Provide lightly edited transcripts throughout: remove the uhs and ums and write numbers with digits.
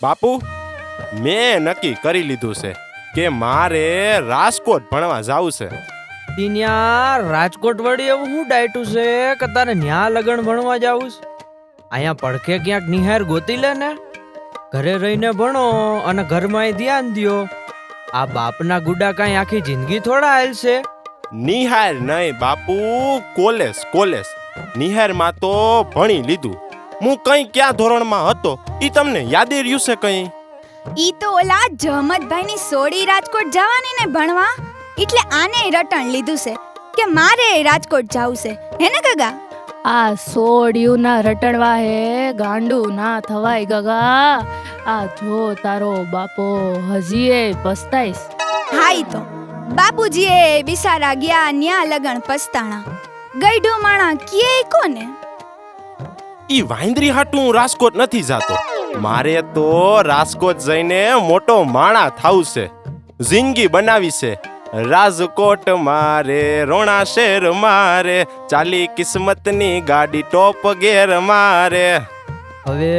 બાપુ, મેં નક્કી કરી લીધું છે કે મારે રાજકોટ ભણવા જાવું છે. ત્યાં રાજકોટ વળી એવું શું ડાયટું છે કે તારે ન્યા લગન ભણવા જાવું છે? અહીંયા પડખે ક્યાંક નિહાર ગોતી લે ને. ઘરે રહીને ભણો અને ઘરમાં ધ્યાન દ્યો. આ બાપના ગુડા કાંઈ આખી જિંદગી થોડા હાલશે. નિહાર નહીં બાપુ, કોલેજ. નિહારમાં તો ભણી લીધું. હું કઈ ક્યાં ધોરણમાં હતો ઈ તમને યાદી રહ્યું છે કઈ? ઈ તો ઓલા જહમતભાઈની સોડી રાજકોટ જવાની ને ભણવા, એટલે આને રટણ લીધું છે કે મારે રાજકોટ જાવું છે, હે ને ગગા? આ સોડિયું ના રટણવા હે ગાંડું ના થવાય ગગા. આ જો તારો બાપો હજીએ પસ્તાઈશ. હાઈ તો બાપુજીએ બિસારા ગયા ન્યા લગણ પસ્તાણા. ગઈઢું માણા કિયે કોને? ઈ વાંદરી હાટું રાજકોટ નથી જાતો. મારે તો રાજકોટ જઈને મોટો માણા થાવું છે, જિંદગી બનાવી છે. રાજકોટ મારે રોણા શેર મારે, ચાલી કિસ્મતની ગાડી ટોપ ગેર મારે. હવે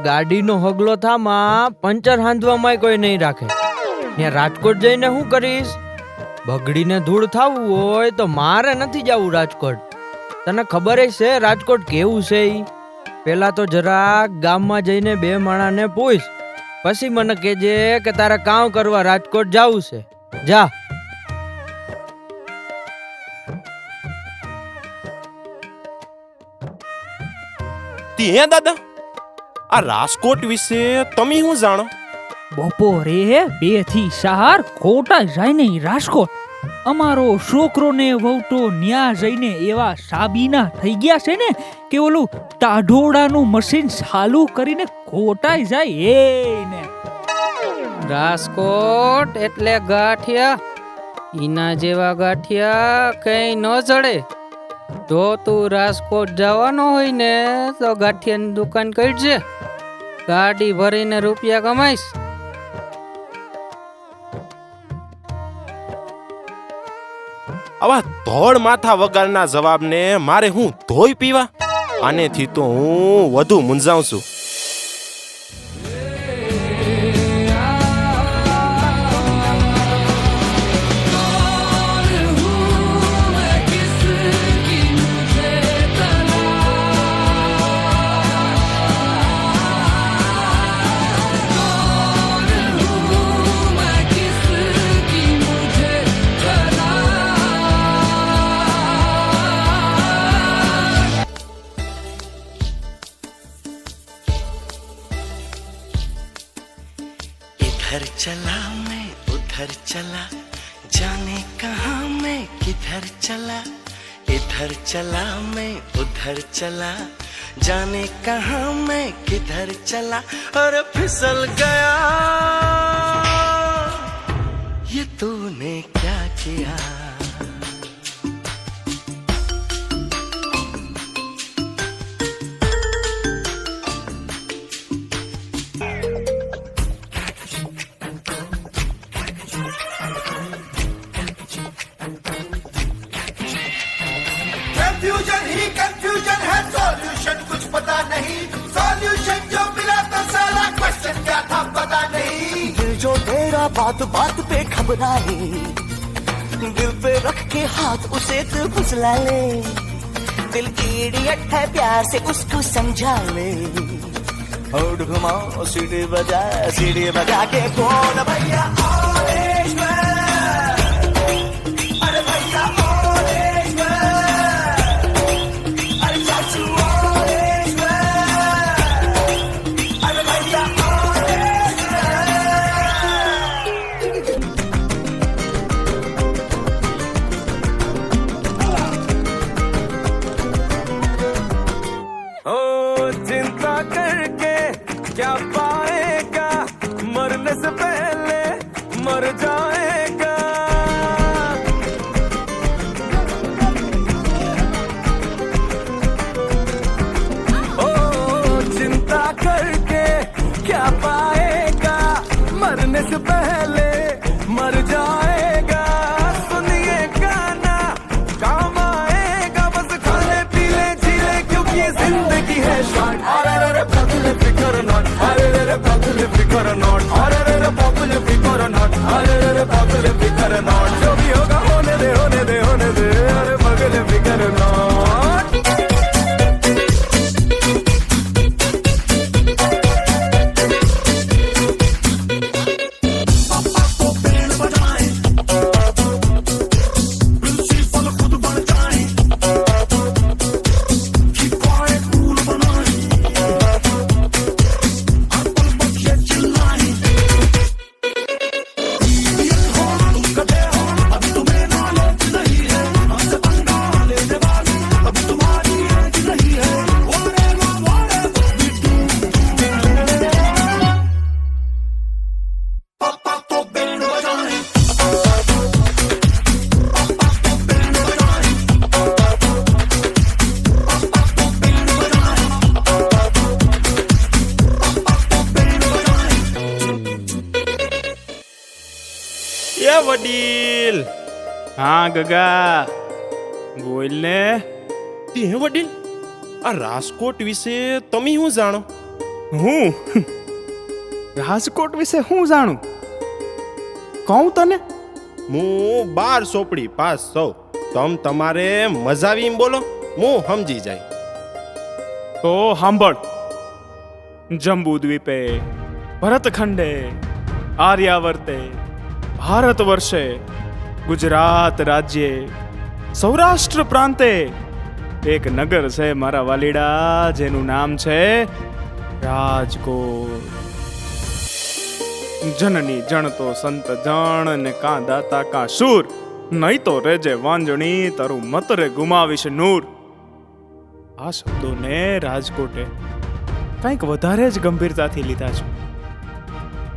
ગાડીનો હગલો થામાં પંચર હાંધવામાં કોઈ નહીં રાખે. ત્યાં રાજકોટ જઈને શું કરીશ? બગડીને ધૂળ થાવું હોય તો મારે નથી જવું રાજકોટ. તને ખબર છે રાજકોટ કેવું છે ઈ? પેલા તો જરાક ગામમાં જઈને બે માણાને પૂછ, પછી મને કહેજે કે તારે કામ કરવા રાજકોટ જાવું છે. જા. હે દાદા, આ રાજકોટ વિશે તમે શું જાણો? બપોરે 2 થી 4 ખોટા જાય નહીં રાજકોટ. અમારો છોકરો ને વહુતો ન્યા જઈને એવા સાબીના થઈ ગયા છે ને કે ઓલું ટાઢોડાનું મશીન ચાલુ કરીને ખોટાઈ જાય એને. રાજકોટ એટલે ગાંઠિયા. ઈના જેવા ગાંઠિયા કઈ ન જડે. જો તું રાજકોટ જવાનો હોય ને તો ગાંઠિયાની દુકાન કરજે. ગાડી ભરીને રૂપિયા કમાઈશ. આવા ધોળ માથા વગરના જવાબને મારે હું ધોઈ પીવા? આનેથી તો હું વધુ મૂંઝાઉં છું. इधर चला मैं उधर चला, जाने कहाँ मैं किधर चला. इधर चला मैं उधर चला, जाने कहाँ मैं किधर चला. और फिसल गया ये तूने क्या किया. कंफ्यूजन ही कंफ्यूजन है, सॉल्यूशन कुछ पता नहीं. सॉल्यूशन जो मिला तो सारा क्वेश्चन क्या था पता नहीं. दिल जो तेरा बात बात पे घबराए, दिल पे रख के हाथ उसे तू फुसला ले. दिल की इडियट है, प्यार से उसको समझा ले. और घुमाओ सीढ़ी बजा के कौन भैया अरे भैया चिंता करके क्या पाएगा, मरने से पहले मर जाएगा. ओ चिंता करके क्या पाएगा, मरने से पहले मर जाएगा. सुनिए गाना काम आएगा, बस खाले पीले जिले क्योंकि जिंदगी होती है स्टार्ट अरे रे पगले फिकर नॉट अरे रे पगले फिकर नॉट अरे रे पगले फिकर नॉट अरे रे पगले फिकर नॉट जो भी होगा होने दे अरे पगले फिकर नॉट એ વડીલ, હા ગગા, બોલ ને. તે વડીલ, આ રાજકોટ વિશે તમે શું જાણો? હું રાજકોટ વિશે હું જાણું કહું તને? હું 12 ચોપડી પાસ છું. તમારે મજા આવી એમ બોલો, હું સમજી જાય. તો સાંભળ. જંબુ દ્વીપે, ભરતખંડે, આર્યાવર્તે, ભારત વર્ષે, ગુજરાત રાજ્યે, સૌરાષ્ટ્ર પ્રાંતે એક નગર છે મારા વાલીડા, જેનું નામ છે રાજકોટ. જનની જણતો સંત જણ ને કાં દાતા કાં શૂર, નહીં તો રેજે વાંજણી તારું મત રે ગુમાવીશ નૂર. આ શબ્દોને રાજકોટે કંઈક વધારે જ ગંભીરતાથી લીધા છે.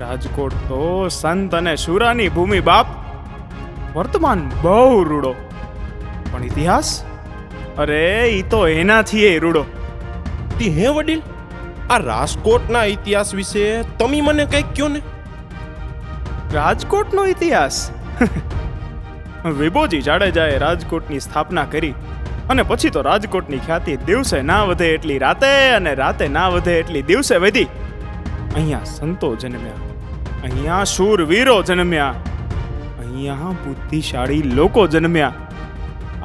રાજકોટ તો સંત અને શુરાની ભૂમિ બાપ. વર્તમાન બહુ રૂડો, પણ ઇતિહાસ, અરે ઈ તો એનાથી રૂડો. તે વડીલ, આ રાજકોટના ઇતિહાસ વિશે તમે મને કંઈક કહો ને. રાજકોટનો ઇતિહાસ? વિભોજી જાડેજાએ રાજકોટની સ્થાપના કરી અને પછી તો રાજકોટની ખ્યાતિ દિવસે ના વધે એટલી રાતે અને રાતે ના વધે એટલી દિવસે વધી. અહીંયા સંતો જન્મ્યા, અહીંયા શૂરવીરો જન્મ્યા, અહીંયા બુદ્ધિશાળી લોકો જન્મ્યા.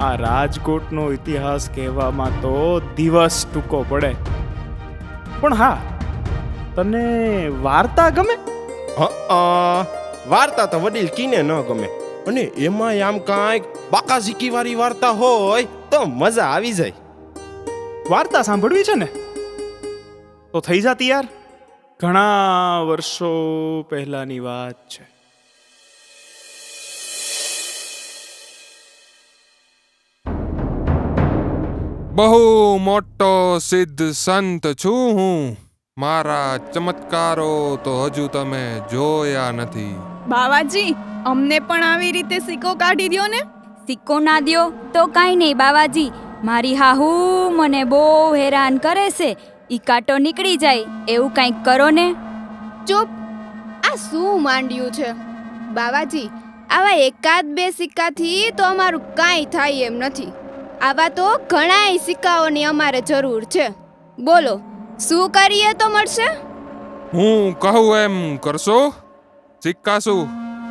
આ રાજકોટનો ઇતિહાસ કહેવામાં તો દિવસ ટૂંકો પડે. પણ હા, તને વાર્તા ગમે? વાર્તા તો વડીલ કીને ન ગમે, અને એમાં આમ કાંઈક બાકાઝીકી વાળી વાર્તા હોય તો મજા આવી જાય. વાર્તા સાંભળવી છે ને તો થઈ જાતી યાર. ઘણા વર્ષો પહેલાની વાત છે. બહુ મોટો સિદ્ધ સંત છું હું, મારા ચમત્કારો તો હજુ તમે જોયા નથી. બાવાજી, અમને પણ આવી રીતે સિક્કો કાઢી દ્યો ને. સિક્કો ના દ્યો તો કાંઈ નહીં બાવાજી, મારી હાહુ મને બહુ હેરાન કરે છે. ઈ કાંટો નીકળી જાય એવું કંઈક કરો ને. ચૂપ! આ શું માંડ્યું છે બાવાજી? આવા એકાદ બે સિક્કાથી તો અમારું કાંઈ થાય એમ નથી. આવા તો ઘણાય સિક્કાઓની અમારે જરૂર છે. બોલો, શું કરીએ તો મળશે? હું કહું એમ કરશો? સિક્કા શું,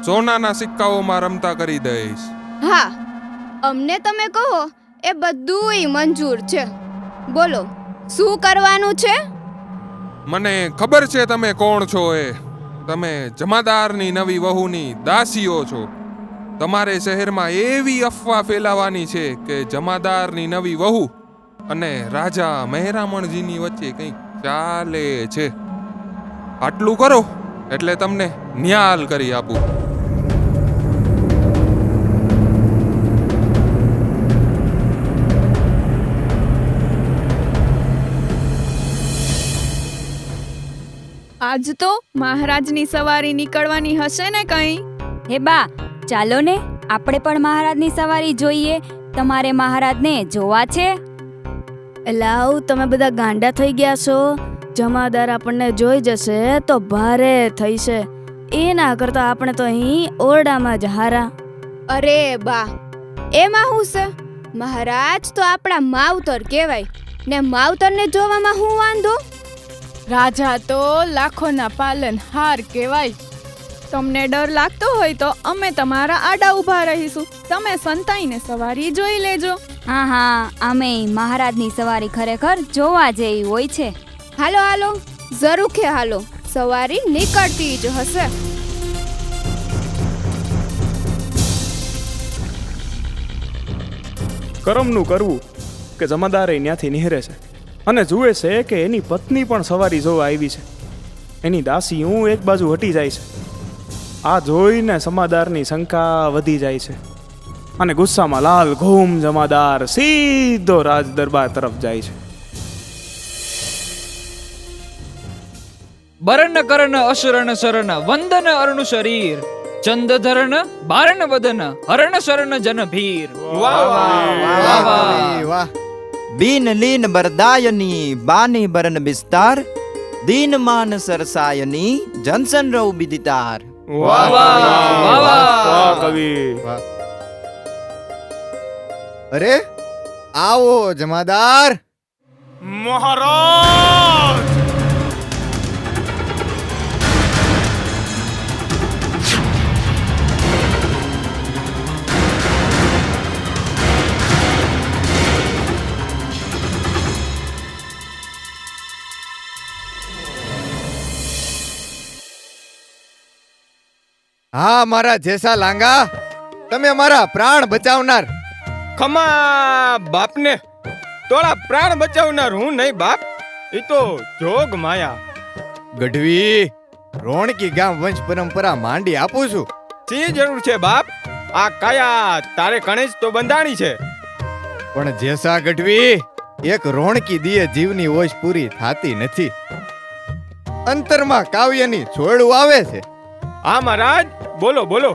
સોનાના સિક્કાઓમાં રમતા કરી દઈશ. હા, અમને તમે કહો એ બધુંય મંજૂર છે. બોલો, શું કરવાનું છે? મને ખબર છે તમે કોણ છો. તમે જમાદારની નવી વહુની દાસીઓ છો. તમારે શહેરમાં એવી અફવા ફેલાવાની છે કે જમાદારની નવી વહુ અને રાજા મહેરામણજીની વચ્ચે કંઈક ચાલે છે. આટલું કરો એટલે તમને ન્યાલ કરી આપું. આજ તો મહારાજની સવારી નીકળવાની હશે ને કંઈ? હે બા, ચાલો ને આપણે પણ મહારાજની સવારી જોઈએ. તમારે મહારાજને જોવા છે? લાવ, તમે બધા ગાંડા થઈ ગયા છો. જમાદાર આપણને જોઈ જશે તો ભારે થઈ છે. એના કરતા આપણે તો અહીં ઓરડામાં જ હારા. અરે બા, એમાં શું છે? મહારાજ તો આપણા માવતર કહેવાય. ને માવતરને જોવામાં હું વાંધો? રાજા તો લાખોના પાલન હાર કહેવાય. તમને ડર લાગતો હોય તો અમે તમારા આડા ઊભા રહીશું. તમે સંતાઈને સવારી જોઈ લેજો. હા હા, અમે મહારાજની સવારી ખરેખર જોવા જેવી હોય છે. હાલો હાલો, જરૂખે હાલો, સવારી નીકળતી જ હશે. કરમનું કરવું કે જમાદારે ત્યાંથી નિહરે છે અને જુએ છે કે એની પત્ની પણ સવારી જોવા આવી છે. એની દાસી હું એક બાજુ હટી જાય છે. આ જોઈને જમાદારની શંકા વધી જાય છે અને ગુસ્સામાં લાલ ઘૂમ જમાદાર સીધો રાજ દરબાર તરફ જાય છે. બરણ કરણ અસરણ શરણ વંદન અરુણ શરીર ચંદ ધરણ બારણ વદન હરણ શરણ જન ભીર. વાહ. બીન લીન બરદાયની બાની બરન બિસ્તાર દીન માન સરસાયની જનસન રવ બિદિતાર. કવિ અરે આવો જમાદાર. મહારાજ હા મારા જેસા લાંગા, તમે મારા પ્રાણ બચાવનાર. ખમા બાપને તોડા પ્રાણ બચાવનાર હું નહીં બાપ, એ તો જોગ માયા. ગઢવી, રોણકી ગામ વંશ પરંપરા માંડી આપું છું. શી જરૂર છે બાપ, આ કાયા તારે કણેજ તો બંધાણી છે. પણ જેસા ગઢવી, એક રોણકી દીએ જીવની ઓશ પૂરી થાતી નથી. અંતરમાં કાવ્યની છોડું આવે છે. હા મહારાજ, બોલો બોલો.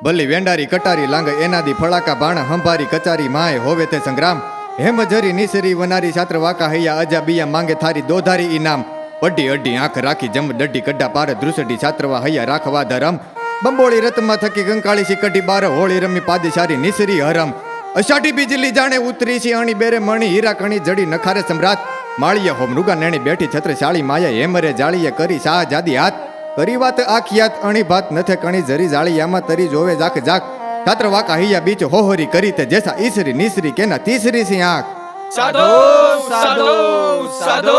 બલી વેંડારી કટારી લાંગ એનાદી ફળાકા બાણ હંભારી કચારી માય હોવે તે સંગ્રામ હેમ જરી નિસરી વનારી છાત્ર વાકા હૈયા અજા બિયા માંગે થારી દોધારી ઇનામ અડી અડી આંખ રાખી જમ દડી કડ્ડા પાર દ્રુસડી છાત્રવા હૈયા રાખવા ધરમ બંબોળી રતમાં થકી કંકાળી સી કઢી બાર હોળી રમી પાદિશારી નિસરી હરમ અષાઢી બીજલી જાણે ઉતરી સી અણી બેરે મણી હીરા કણી જડી નખારે સમ્રાટ માળિયા હોમ રૂગા નેણી બેઠી છત્રશાળી માયા હેમરે જાળીએ કરી શાહ જાદી હાથ કરી વાત આખિયાત અણી ભાત નથે કણી જરી જાળિયામાં તરી જોવે જાક જાક છાત્ર વાકા હૈયા બીચ હોહોરી કરી તે જેસા ઈસરી નિસરી કેના તીસરી સી આંખ. સાધો સાધો સાધો.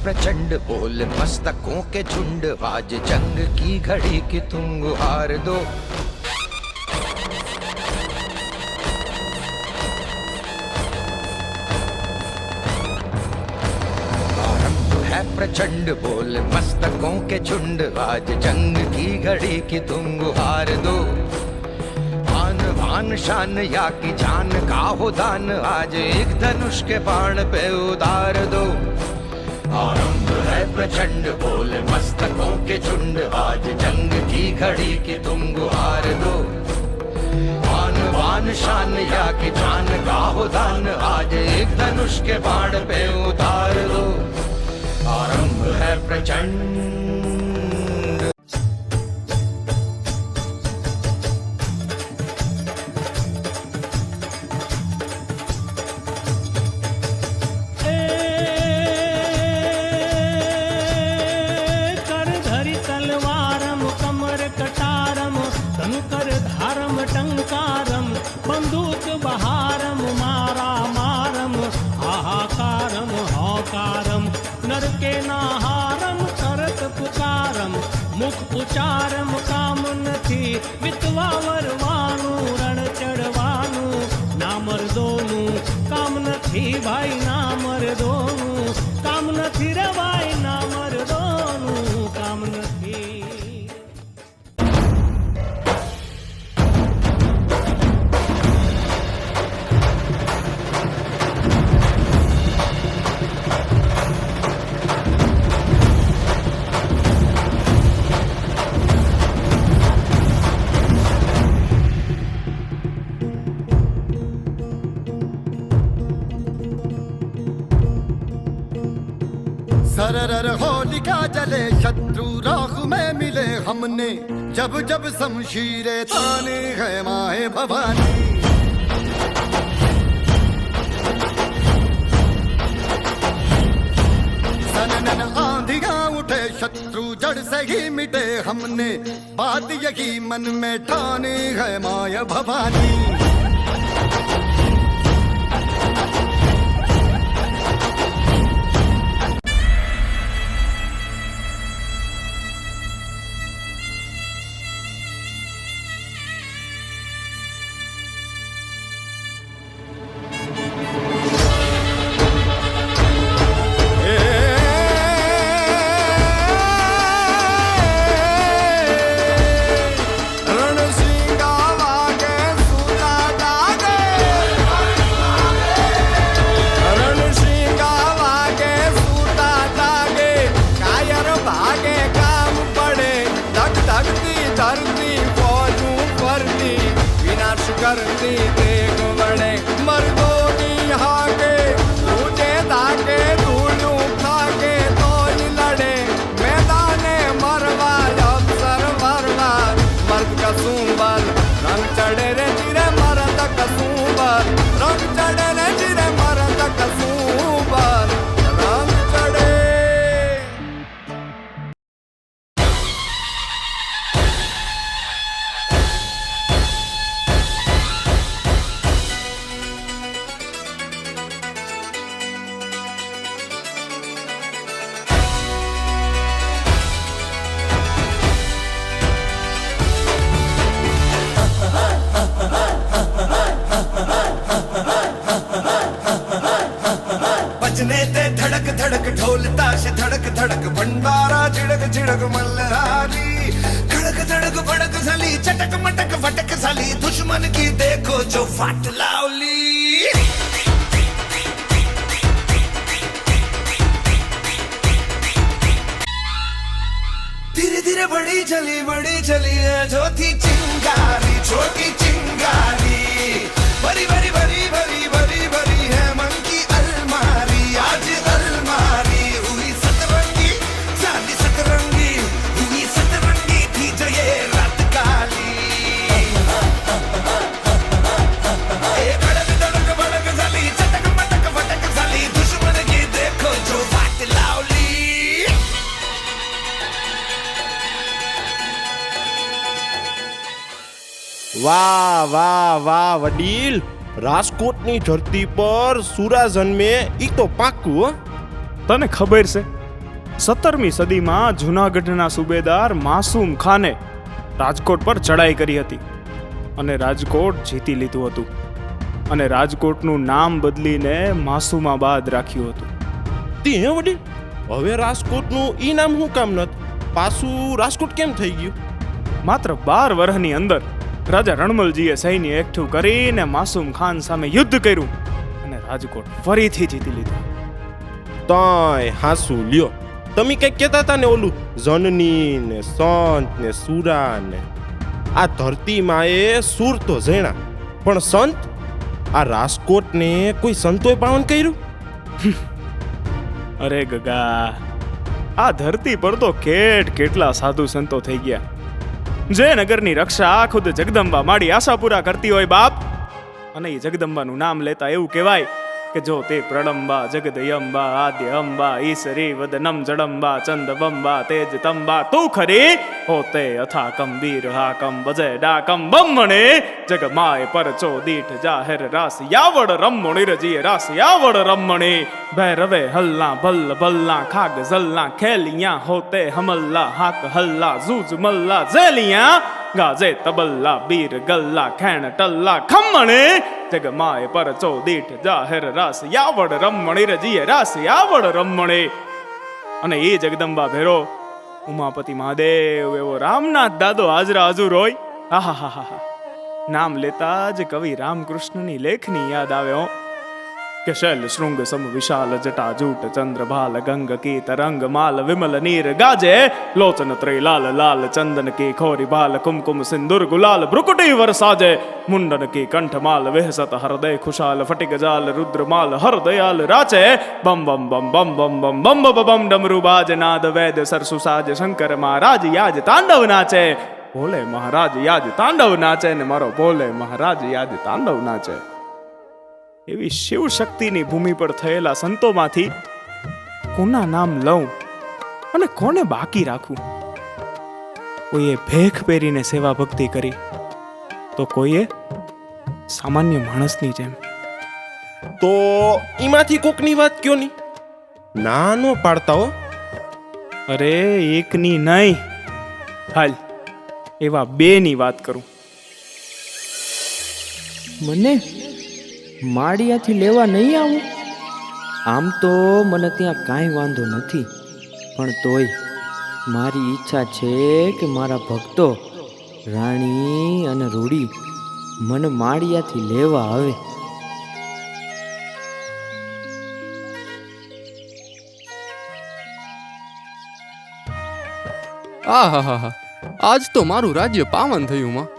प्रचंड बोल मस्तकों के झुंड आज जंग की घड़ी की तुम गुहार दो आरंभ है प्रचंड बोल मस्तकों के झुंड आज जंग की घड़ी की तुम गुहार दो आन भान शान या की जान का हो दान आज एक धनुष के बाण पे उतार दो आरंभ है प्रचंड बोल मस्तकों के झुंड आज जंग की घड़ी की तुम गुहार दो आन बान शान या की जान का हो दान आज एक धनुष के बाण पे उतार दो आरंभ है प्रचंड. टंकारम बंदूक बहारम मारा मारम हाहाकारम हौकारम नर के नाहारम करत पुकारम मुख उचारम काम નથી વિતવા વરવાનું રણ ચડવાનું ના મર્દોનું કામ નથી ભાઈ ના મરદોનું કામ નથી રે ભાઈ ના મરદોનું કામ નથી. सरर होलिका जले शत्रु राख में मिले हमने जब जब शमशीरे ताने है माए भवानी. सनन आंधियां उठे शत्रु जड़ से ही मिटे हमने बात यही मन में ठाने है माया भवानी. करती देख बड़े मर्दोनी हाके तुझे धाके धूलू खाके तो लड़े मैदाने मरवा अवसर मरवा मर्द का सूबल रंग चढ़े रे चिरे मर्द का सूबल रंग चढ़े रे चिरे मर्द का सूबल रंग चढ़े. बजने ते धड़क धड़क ढोल ताश धड़क धड़क भंडारा झिड़क झिड़क मल्हारी धड़क धड़क भड़क साली चटक मटक फटक साली दुश्मन की देखो जो फाट लावली. धीरे धीरे बड़ी चली है जो थी चिंगारी छोटी चिंगारी भरी भरी भरी भरी भरी भरी है मन की अलमारी. आज अलमारी हुई सतरंगी चांदी सतरंगी हुई सतरंगी थी जो ये रात काली. धड़क धड़क भड़क साली चटक मटक फटक साली दुश्मन की देखो जो फाट लावली. વાહ વાહ વાહ વડીલ, રાજકોટની ધરતી પર સુરા જન્મે ઈ તો પાક્કું હો. તને ખબર છે 17મી સદીમાં જૂનાગઢના સુબેદાર માસૂમ ખાને રાજકોટ પર ચડાઈ કરી હતી અને રાજકોટ જીતી લીધું હતું અને રાજકોટનું નામ બદલીને માસુમાબાદ રાખ્યું હતું. તે હે વડીલ, હવે રાજકોટનું ઈ નામ શું કામ નત? પાછું રાજકોટ કેમ થઈ ગયું? માત્ર 12 વર્ષની અંદર રાજા રણમલજીએ સૈન્ય એકઠું કરીને માસૂમ ખાન સામે યુદ્ધ કર્યું અને રાજકોટ ફરીથી જીતી લીધું. તોય હાસુ લ્યો, તમે કઈક કહેતા હતા ને ઓલું જનની ને સંત ને સુરા ને આ ધરતીમાં એ સુર તો જણા, પણ સંત આ રાજકોટ ને કોઈ સંતોય પાવન કર્યું? અરે ગગા, આ ધરતી પર તો કેટલા સાધુ સંતો થઈ ગયા. જે નગરની રક્ષા ખુદ જગદંબા માડી આશાપુરા કરતી હોય બાપ, અને એ જગદંબાનું નામ લેતા એવું કહેવાય કે જો તે પ્રડંબા જગદયંબા આદ્ય અંબા ઈસરી વદનમ જડંબા ચંદબંબા તેજ તંબા તું ખરી હોતે અથાકમ વીર હાકમ બજે ડાકમ બમ્મણે જગ માય પરચો દીઠ જાહેર રાસ યાવડ રમણી રજીએ રાસ યાવડ રમણી ભૈરવે હલ્લા ભલ્લ ભલ્લા ખાગ ઝલ્લા ખેલિયા હોતે હમલ્લા હાક હલ્લા જૂજ મલ્લા જેલિયા ગાજે તબલ્લા બીર ગલ્લા ખેણ ટલ્લા ખમણે જગમાય પરચો દીઠ જાહેર રાસ યાવડ રમણી રજીએ રાસ યાવડ રમણી. અને એ જગદંબા ભેરો ઉમાપતિ મહાદેવ એવો રામનાથ દાદો હાજરા હજુર હોય. આહા, નામ લેતા જ કવિ રામકૃષ્ણની લેખની યાદ આવે હો કે શૈલ શૃંગ સમ વિશાલ જટા જૂટ ચંદ્રભાલ ગંગ કી તરંગ માલ વિમલ નીર ગાજે લોચન ત્રિલાલ લાલ ચંદન કી ખોરી ભાલ કુમકુમ સિંદુર ગુલાલ ભ્રુકુટી વરસાજે મુંડન કી કંઠ માલ વિહસત હૃદય ખુશાલ ફટિક જાલ રુદ્રમાલ હરદયાલ રાચે બમ બમ બમ બમ બમ બમ બમ બમ બમ ડમરુ બાજ નાદ વેદ સરસુ સાજ શંકર મહારાજ યાજ તાંડવ નાચે. ભોલે મહારાજ યાદ તાંડવ નાચે ને મારો ભોલે મહારાજ યાદ તાંડવ નાચે. એવી શિવ શક્તિની ભૂમિ પર થયેલા સંતોમાંથી કોના નામ લઉં અને કોને બાકી રાખું? કોઈએ ભેખ પહેરીને સેવા ભક્તિ કરી તો કોઈએ સામાન્ય માણસની જેમ. તો એમાંથી કોકની વાત કયો ની, ના નો પાડતા હો. અરે એકની નહીં, હાલ એવા બેની વાત કરું. મને માળિયાથી લેવા નહીં આવું? આમ તો મને ત્યાં કાંઈ વાંધો નથી, પણ તોય મારી ઈચ્છા છે કે મારા ભક્તો રાણી અને રૂડી મને માળિયાથી લેવા આવે. આહાહા, આજ તો મારું રાજ્ય પાવન થયું માં.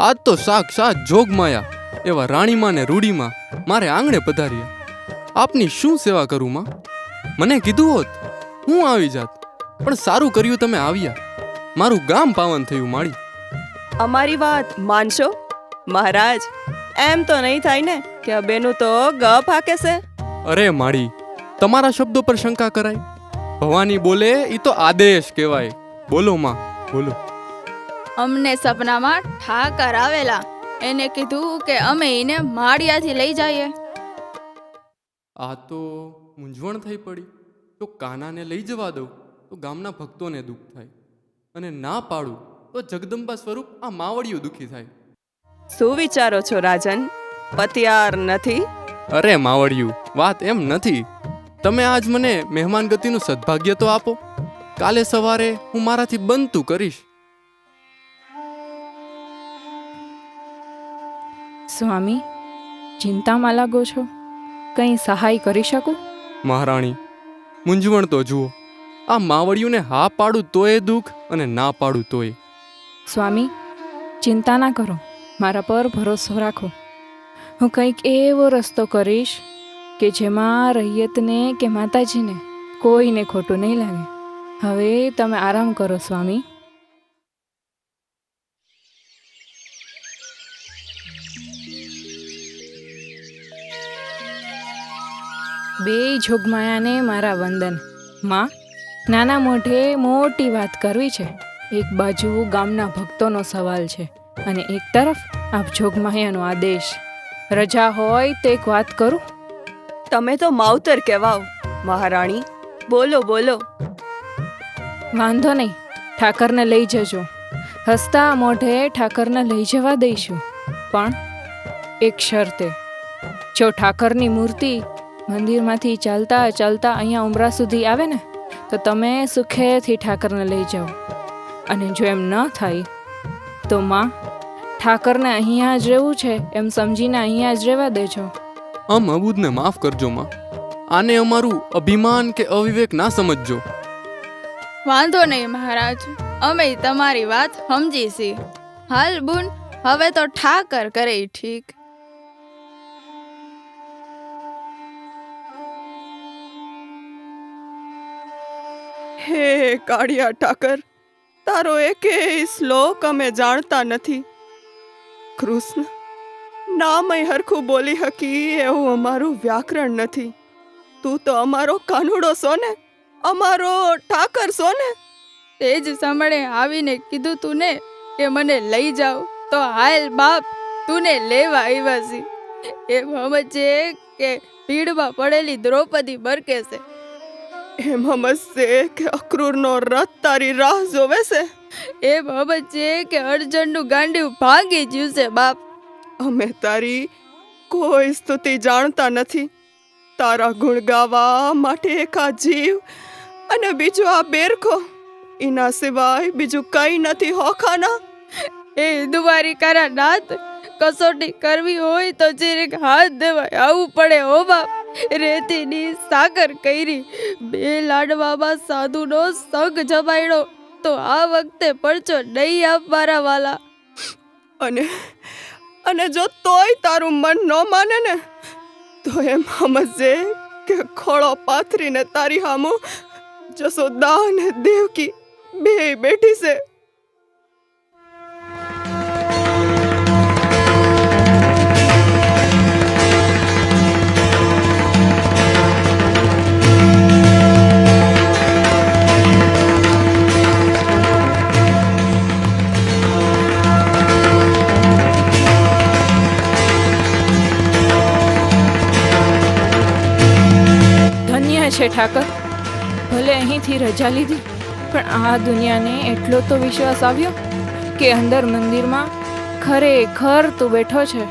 આજ તો સાક્ષાત જોગમાયા એવા રાણીમાં ને રૂડીમાં મારે આંગણે પધાર્યા. આપની શું સેવા કરું માં? મને કીધું હોત હું આવી જાત, પણ સારું કર્યું તમે આવ્યા. મારું ગામ પાવન થયું માળી. અમારી વાત માનશો મહારાજ? એમ તો નહીં થાય ને કે બેનું તો ગપ હાકે છે. અરે માળી, તમારા શબ્દો પર શંકા કરાય? ભવાની બોલે ઈ તો આદેશ કહેવાય. બોલો માં, બોલો. અમને સપનામાં ઠાકર આવેલા, એને કીધું કે અમે એને માળિયાથી લઈ જઈએ. આ તો મૂંઝવણ થઈ પડી. તો કાનાને લઈ જવા દઉં તો ગામના ભક્તોને દુઃખ થાય, અને ના પાડું તો જગદંબા સ્વરૂપ આ માવડિયું દુઃખી થાય. શું વિચારો છો રાજન? પતિયાર નથી? અરે માવડિયું, વાત એમ નથી. તમે આજ મને મહેમાન ગતિનું સદભાગ્ય તો આપો. કાલે સવારે હું મારાથી બનતું કરીશ. સ્વામી, ચિંતામાં લાગો છો, કંઈ સહાય કરી શકું? મહારાણી, મૂંઝવણ તો જુઓ. આ માવડિયુંને હા પાડું તોય દુઃખ અને ના પાડું તોય. સ્વામી, ચિંતા ના કરો, મારા પર ભરોસો રાખો. હું કંઈક એવો રસ્તો કરીશ કે જેમાં રૈયતને કે માતાજીને કોઈને ખોટું નહીં લાગે. હવે તમે આરામ કરો સ્વામી. બે જોગમાયાને મારા વંદન. માં, નાના મોઢે મોટી વાત કરવી છે. એક બાજુ ગામના ભક્તોનો સવાલ છે અને એક તરફ આપ જોગમાયાનો આદેશ. રજા હોય તો એક વાત કરું? તમે તો માવતર કહેવાવ મહારાણી, બોલો બોલો. વાંધો નહીં, ઠાકરને લઈ જજો. હસતા મોઢે ઠાકરને લઈ જવા દઈશું, પણ એક શરતે. જો ઠાકરની મૂર્તિ મંદિરમાંથી ચાલતા ચાલતા અહીંયા ઉમરા સુધી આવે ને તો તમે સુખેથી ઠાકરને લઈ જાઓ. અને જો એમ ન થાય તો માં, ઠાકરને અહીંયા જ રહેવું છે એમ સમજીને અહીંયા જ રહેવા દેજો. આમ અબૂદને માફ કરજો માં. આને અમારું અભિમાન કે અવિવેક ના સમજજો. વાંધો નહીં મહારાજ, અમે તમારી વાત સમજી છીએ. હાલ બુન, હવે તો ઠાકર કરે ઠીક. હે કાળિયા ઠાકર, તારો એકેય શ્લોક અમે જાણતા નથી. કૃષ્ણ નામય હરખું બોલી હકી એવું અમારું વ્યાકરણ નથી. તું તો અમારો કાનુડો છો ને, અમારો ઠાકર છો ને. તે જ સમયે આવીને કીધું તું ને કે મને લઈ જાઓ, તો હાલ બાપ તુને લેવા આવ્યા છી. એમ સમજે કે ભીડમાં પડેલી દ્રૌપદી બરકે છે. એમ સમજશે કે અક્રૂરનો રથ તારી રાહ જોવે છે. એ બાબત છે કે અર્જુનનું ગાંડિયું ભાંગી ગયું છે બાપ. અમે તારી કોઈ સ્તુતિ જાણતા નથી. તારા ગુણ ગાવા માટે એક આ જીવ અને બીજું આ બેરખો, એના સિવાય બીજું કઈ નથી હોખાના. એ દ્વારિકાના નાથ, કસોટી કરવી હોય તો જીરીક હાથ દેવાય આવું પડે હો બાપ. રેતીની સાકર કરી, બે લાડવામાં સાધુનો સંગ જમાડ્યો, તો આ વખતે પરચો નહીં આપવાના વાલા. અને જો તોય તારું મન ન માને ને, તો એમ સમજે કે ખોળો પાથરીને તારી હામું જસોદા અને દેવકી બે બેઠી છે. છે ઠાકર, ભલે અહીંથી રજા લીધી, પણ આ દુનિયાને એટલો તો વિશ્વાસ આવ્યો કે અંદર મંદિરમાં ખરેખર તું બેઠો છે.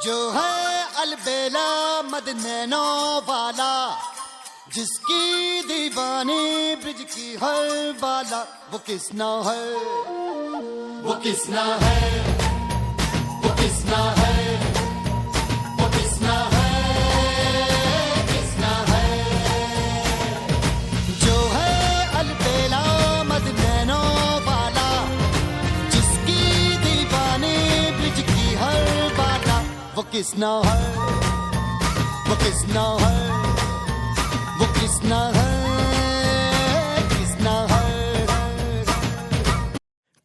जो है अलबेला मद नैनो वाला, जिसकी दीवानी ब्रिज की हर बाला, वो किसना है, वो किसना है, वो किसना है, वो किसना है, किसना है. जो है अलबेला मद नैनो वाला, जिसकी दीवानी ब्रिज की हर बाला, वो किसना है, वो किसना है, वो किसना है, किसना है.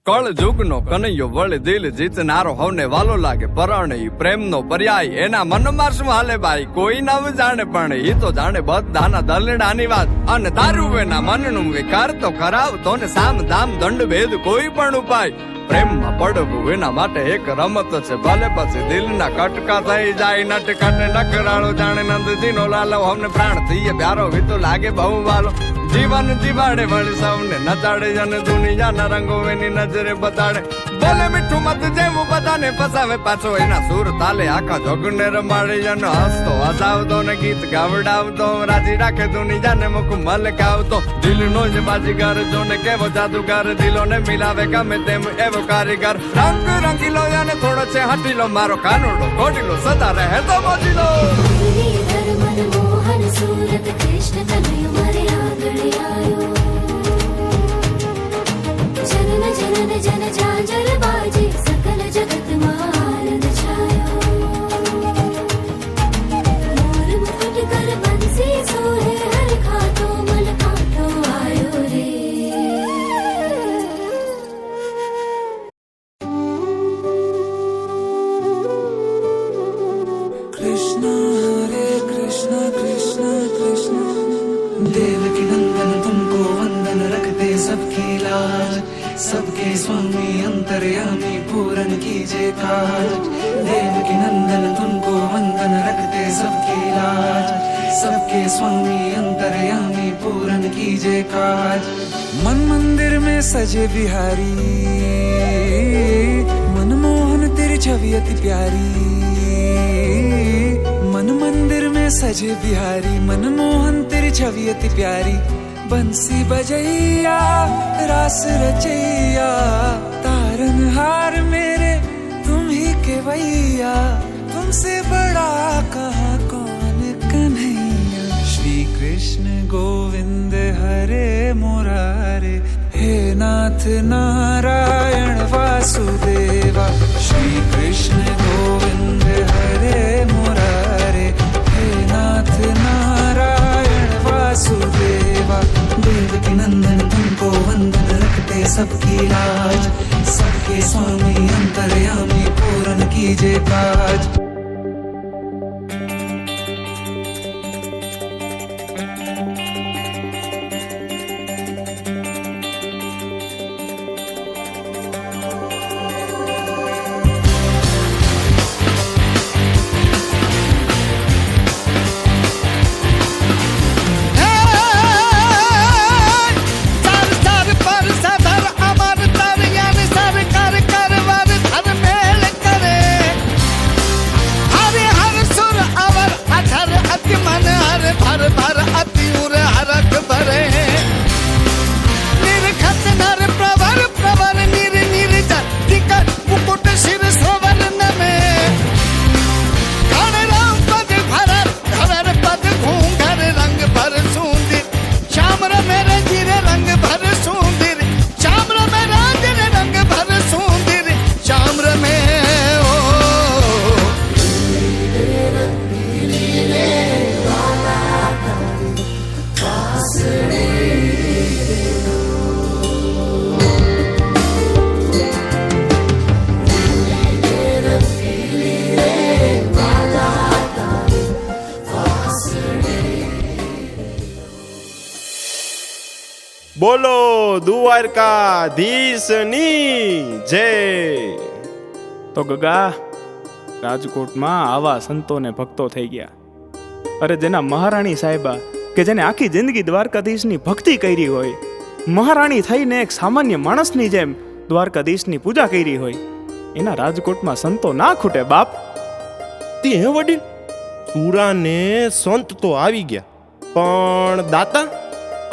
કળ જુગનો કનૈયો વળે દિલ જીતનારો હવને વાલો લાગે પરણય પ્રેમનો પર્યાય એના મનમાં શું હાલે ભાઈ કોઈ નવ જાણે પણ ઈ તો જાણે બધાના દલડાની વાત અને તારું એના મનનું વિકાર તો કરાવતો ને સામ દામ દંડ ભેદ કોઈ પણ ઉપાય પ્રેમમાં પડવું એના માટે એક રમત છે ભલે પછી દિલના કટકા થઈ જાય નટકટ નકરાળો જાણે નંદજીનો લાલો અમને પ્રાણ થઈએ પ્યારો વીતો લાગે બહુ વાલો જીવન જીવાડે વળી સૌને નચાડે અને દુનિયાના રંગો એની નજરે બતાડે બોલે મીઠું મત જેવું બધાને ફસાવે પાછો એના સુર તાલે આખા જોગને રમાડે અને હસતો હસાવતો ને ગીત ગાવડાવતો રાજી રાખે દુનિયાને મુખ મલકાવતો દિલનો જ બાજીગર જોને કેવો જાદુગર દિલોને મિલાવે ગમે તેમ એવો કારીગર રંગ રંગીલો અને થોડો છે હટીલો મારો કાનોડો કોટીલો સદા રહે તો મોજીલો सूरत कृष्ण तनय मरे आंगणे आयो जनन जनन जन झांझर बाजे सकल जगत में आनंद छायो मोर मुकुट कर बंसी सोहे हर खातो मन काटो आयो रे कृष्ण हरे कृष्ण कृष्ण कृष्ण देवकी नंदन तुमको वंदन रखते सबकी लाज सबके स्वामी अंतर्यामी पूरन कीजिए काज देवकी नंदन तुमको वंदन रखते सबकी लाज सबके स्वामी अंतर्यामी पूरन कीजिए काज मन मंदिर में सजे बिहारी मनमोहन तेरी छवि अति प्यारी मन मंदिर में सजे बिहारी मनमोहन तेरी छवि अति प्यारी बंसी बजैया रास रचैया तारन हार मेरे तुम ही के भैया तुमसे बड़ा कहाँ कौन कन्हैया श्री कृष्ण कृष्ण गोविंद हरे मुरारे हे नाथ नारायण वासुदेवा श्री कृष्ण गोविंद हरे मुरारे हे नाथ नारायण वासुदेवा देवकी नंदन तुमको वंदन रखते सबकी लाज सबके स्वामी अंतर्यामी पूर्ण कीजिए काज। બોલો દ્વારકાધીશની જય. તો ગગા, રાજકોટમાં આવા સંતો ને ભક્તો થઈ ગયા. અરે જેના મહારાણી સાહેબા કે જેને આખી જિંદગી દ્વારકાધીશની ભક્તિ કરી હોય, મહારાણી થઈને એક સામાન્ય માણસની જેમ દ્વારકાધીશની પૂજા કરી હોય, એના રાજકોટમાં સંતો ના ખૂટે બાપ. તે હે વડીલ, સુરાને સંત તો આવી ગયા, પણ દાતા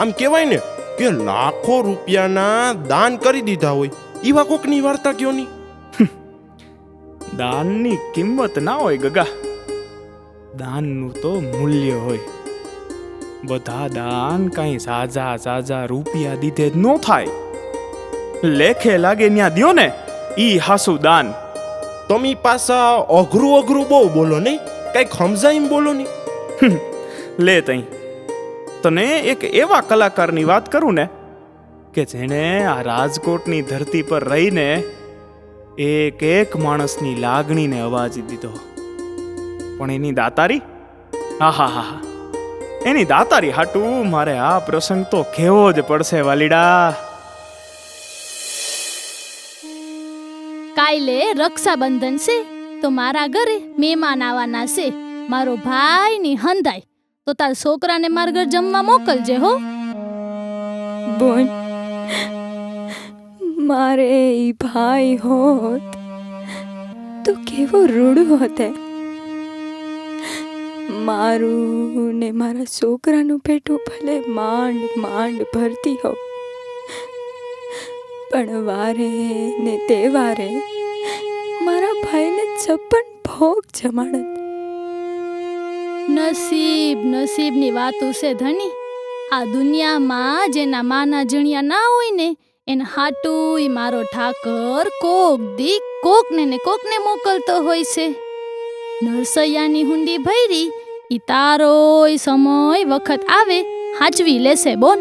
આમ કહેવાય ને કે લાખો રૂપિયાના દાન કરી દીધા હોય એવા કોકની વાર્તા કયો ની. દાનની કિંમત ના હોય ગગા, દાનનું તો મૂલ્ય હોય. બધા દાન કઈ સાજા રૂપિયા દીધે જ નો થાય. લેખે લાગે ન્યા દ્યો ને ઈ હાસુ દાન. તમે પાછા અઘરું બહુ બોલો નહીં, કઈક સમજાઈને બોલો નહીં. લે તઈ તને એક એવા કલાકારની વાત કરું ને કે જેણે આ રાજકોટની ધરતી પર રહીને એક એક માણસની લાગણીને અવાજ દીધો. પણ એની દાતારી, હા, એની દાતારી હાટું મારે આ પ્રસંગ તો કહેવો જ પડશે વાલીડા. કાલે રક્ષાબંધન છે તો મારા ઘરે મહેમાન આવવાના છે. મારો ભાઈ ની હંધાય તો તાર છોકરાને મારા ઘર જમવા મોકલજે હો. બોન, મારે ઈ ભાઈ હોત તો કેવો રૂડું હોતે. મારું ને મારા છોકરાનું પેટું ભલે માંડ ભરતી હો, પણ વારે ને તહેવારે મારા ભાઈને છપ્પન ભોગ જમાડત. નસીબની વાતું છે ધણી. આ દુનિયામાં જેના માના જણિયા ના હોય ને એને હાટું મારો ઠાકર કોક દી કોકને ને કોકને મોકલતો હોય છે. નરસૈયાની હુંડી ભૈરી ઈ તારોય સમય વખત આવે હાચવી લેશે બોન.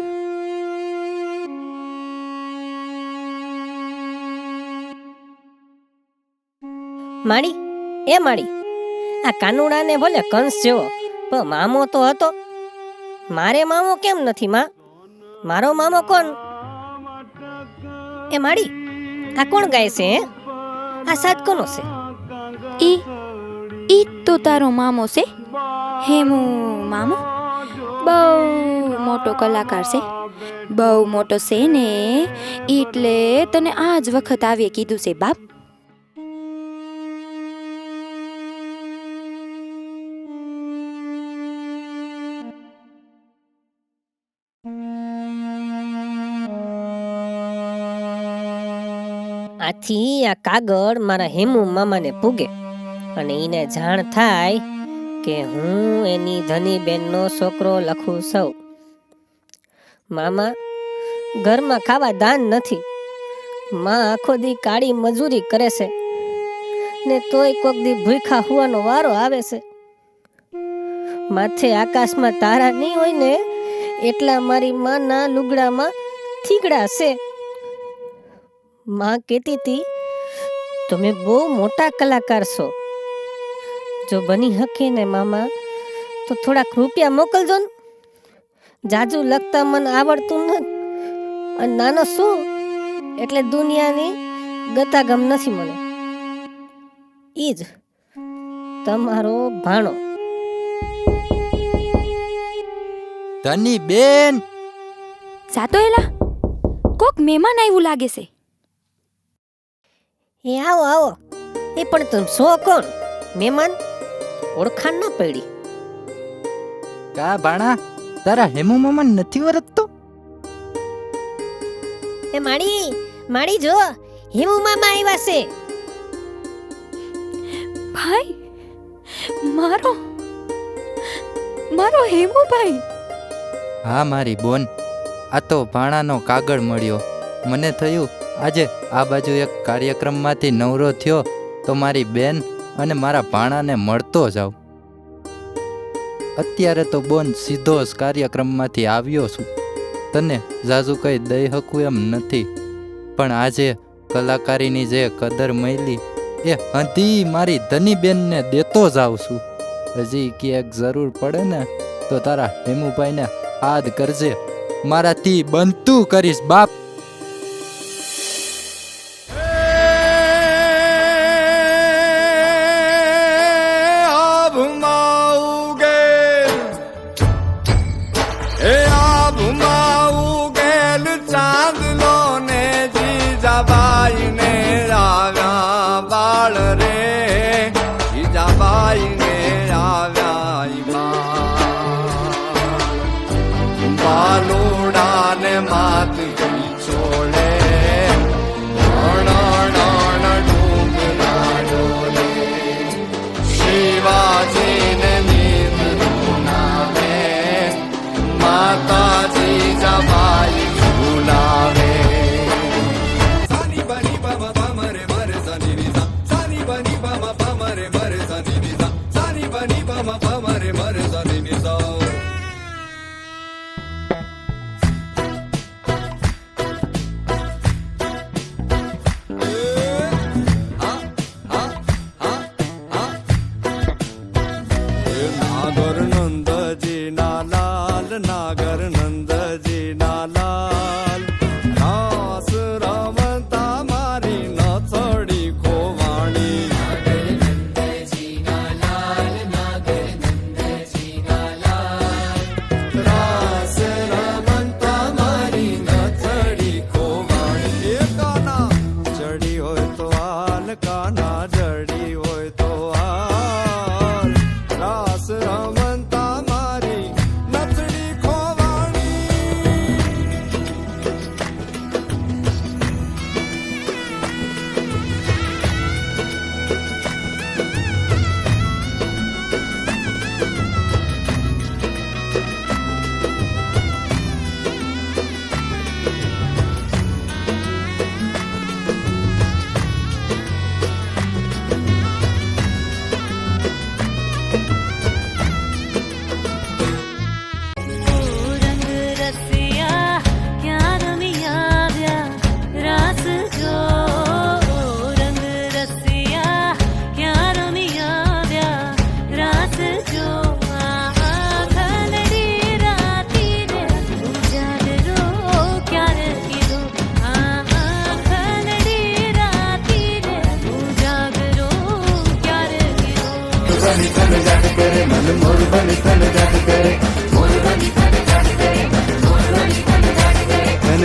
માડી, એ માડી, આ કાનુડાને ભલે કંસ જેવો પણ મામો તો હતો. મારે મામો કેમ નથી માં? મારો મામો કોણ? એ માડી, આ કોણ ગાય છે? આ સાદ કોનો છે? ઈ તો તારો મામો છે, હેમુ મામો. બહુ મોટો કલાકાર છે, બહુ મોટો છે ને, એટલે તને આ જ વખત આવીએ કીધું છે બાપ. આથી આ કાગળ મારા હેમુ મામાને પૂગે અને એને જાણ થાય કે હું એની ધની બેનનો છોકરો લખું સૌ. મામા ઘરમાં ખાવા દાન નથી. માં આખો દી કાળી મજૂરી કરે છે ને તોય કોક દી ભૂખા હોવાનો વારો આવે છે. માથે આકાશમાં તારા નહીં હોય ને એટલા મારી માના લુગડામાં થીગડા છે. માં કહેતી હતી તમે બહુ મોટા કલાકાર છો, જો બની શકે ને મામા તો થોડાક રૂપિયા મોકલજો ને. જાજુ લખતા મને આવડતું નથી અને નાનો શું એટલે દુનિયાની ગતાગમ નથી મને. ઈ જ તમારો ભાણો. ધની બેન, સાતો એલા કોક મહેમાન આવ્યું લાગે છે. એ આવો આવો. એ પણ તમે છો કોણ? મહેમાન ઓળખાણ ના પડી. કા ભાણા, તારા હેમુ મામા નથી વરતતો? એ માડી જો હેમુ મામા આવ્યા છે. ભાઈ મારો હેમુ ભાઈ. હા મારી બોન, આ તો ભાણાનો કાગળ મળ્યો. મને થયું આજે આ બાજુ એક કાર્યક્રમમાંથી નવરો થયો તો મારી બેન અને મારા ભાણાને મળતો જાઉં. અત્યારે તો બોન સીધો જ કાર્યક્રમમાંથી આવ્યો છું. તને જાજુ કંઈ દઈ શકું એમ નથી, પણ આજે કલાકારીની જે કદર મળી એ હંધી મારી ધની બેનને દેતો જાઉં છું. હજી ક્યાંક જરૂર પડે ને તો તારા હેમુભાઈને હાથ કરજે, મારાથી બનતું કરીશ બાપ.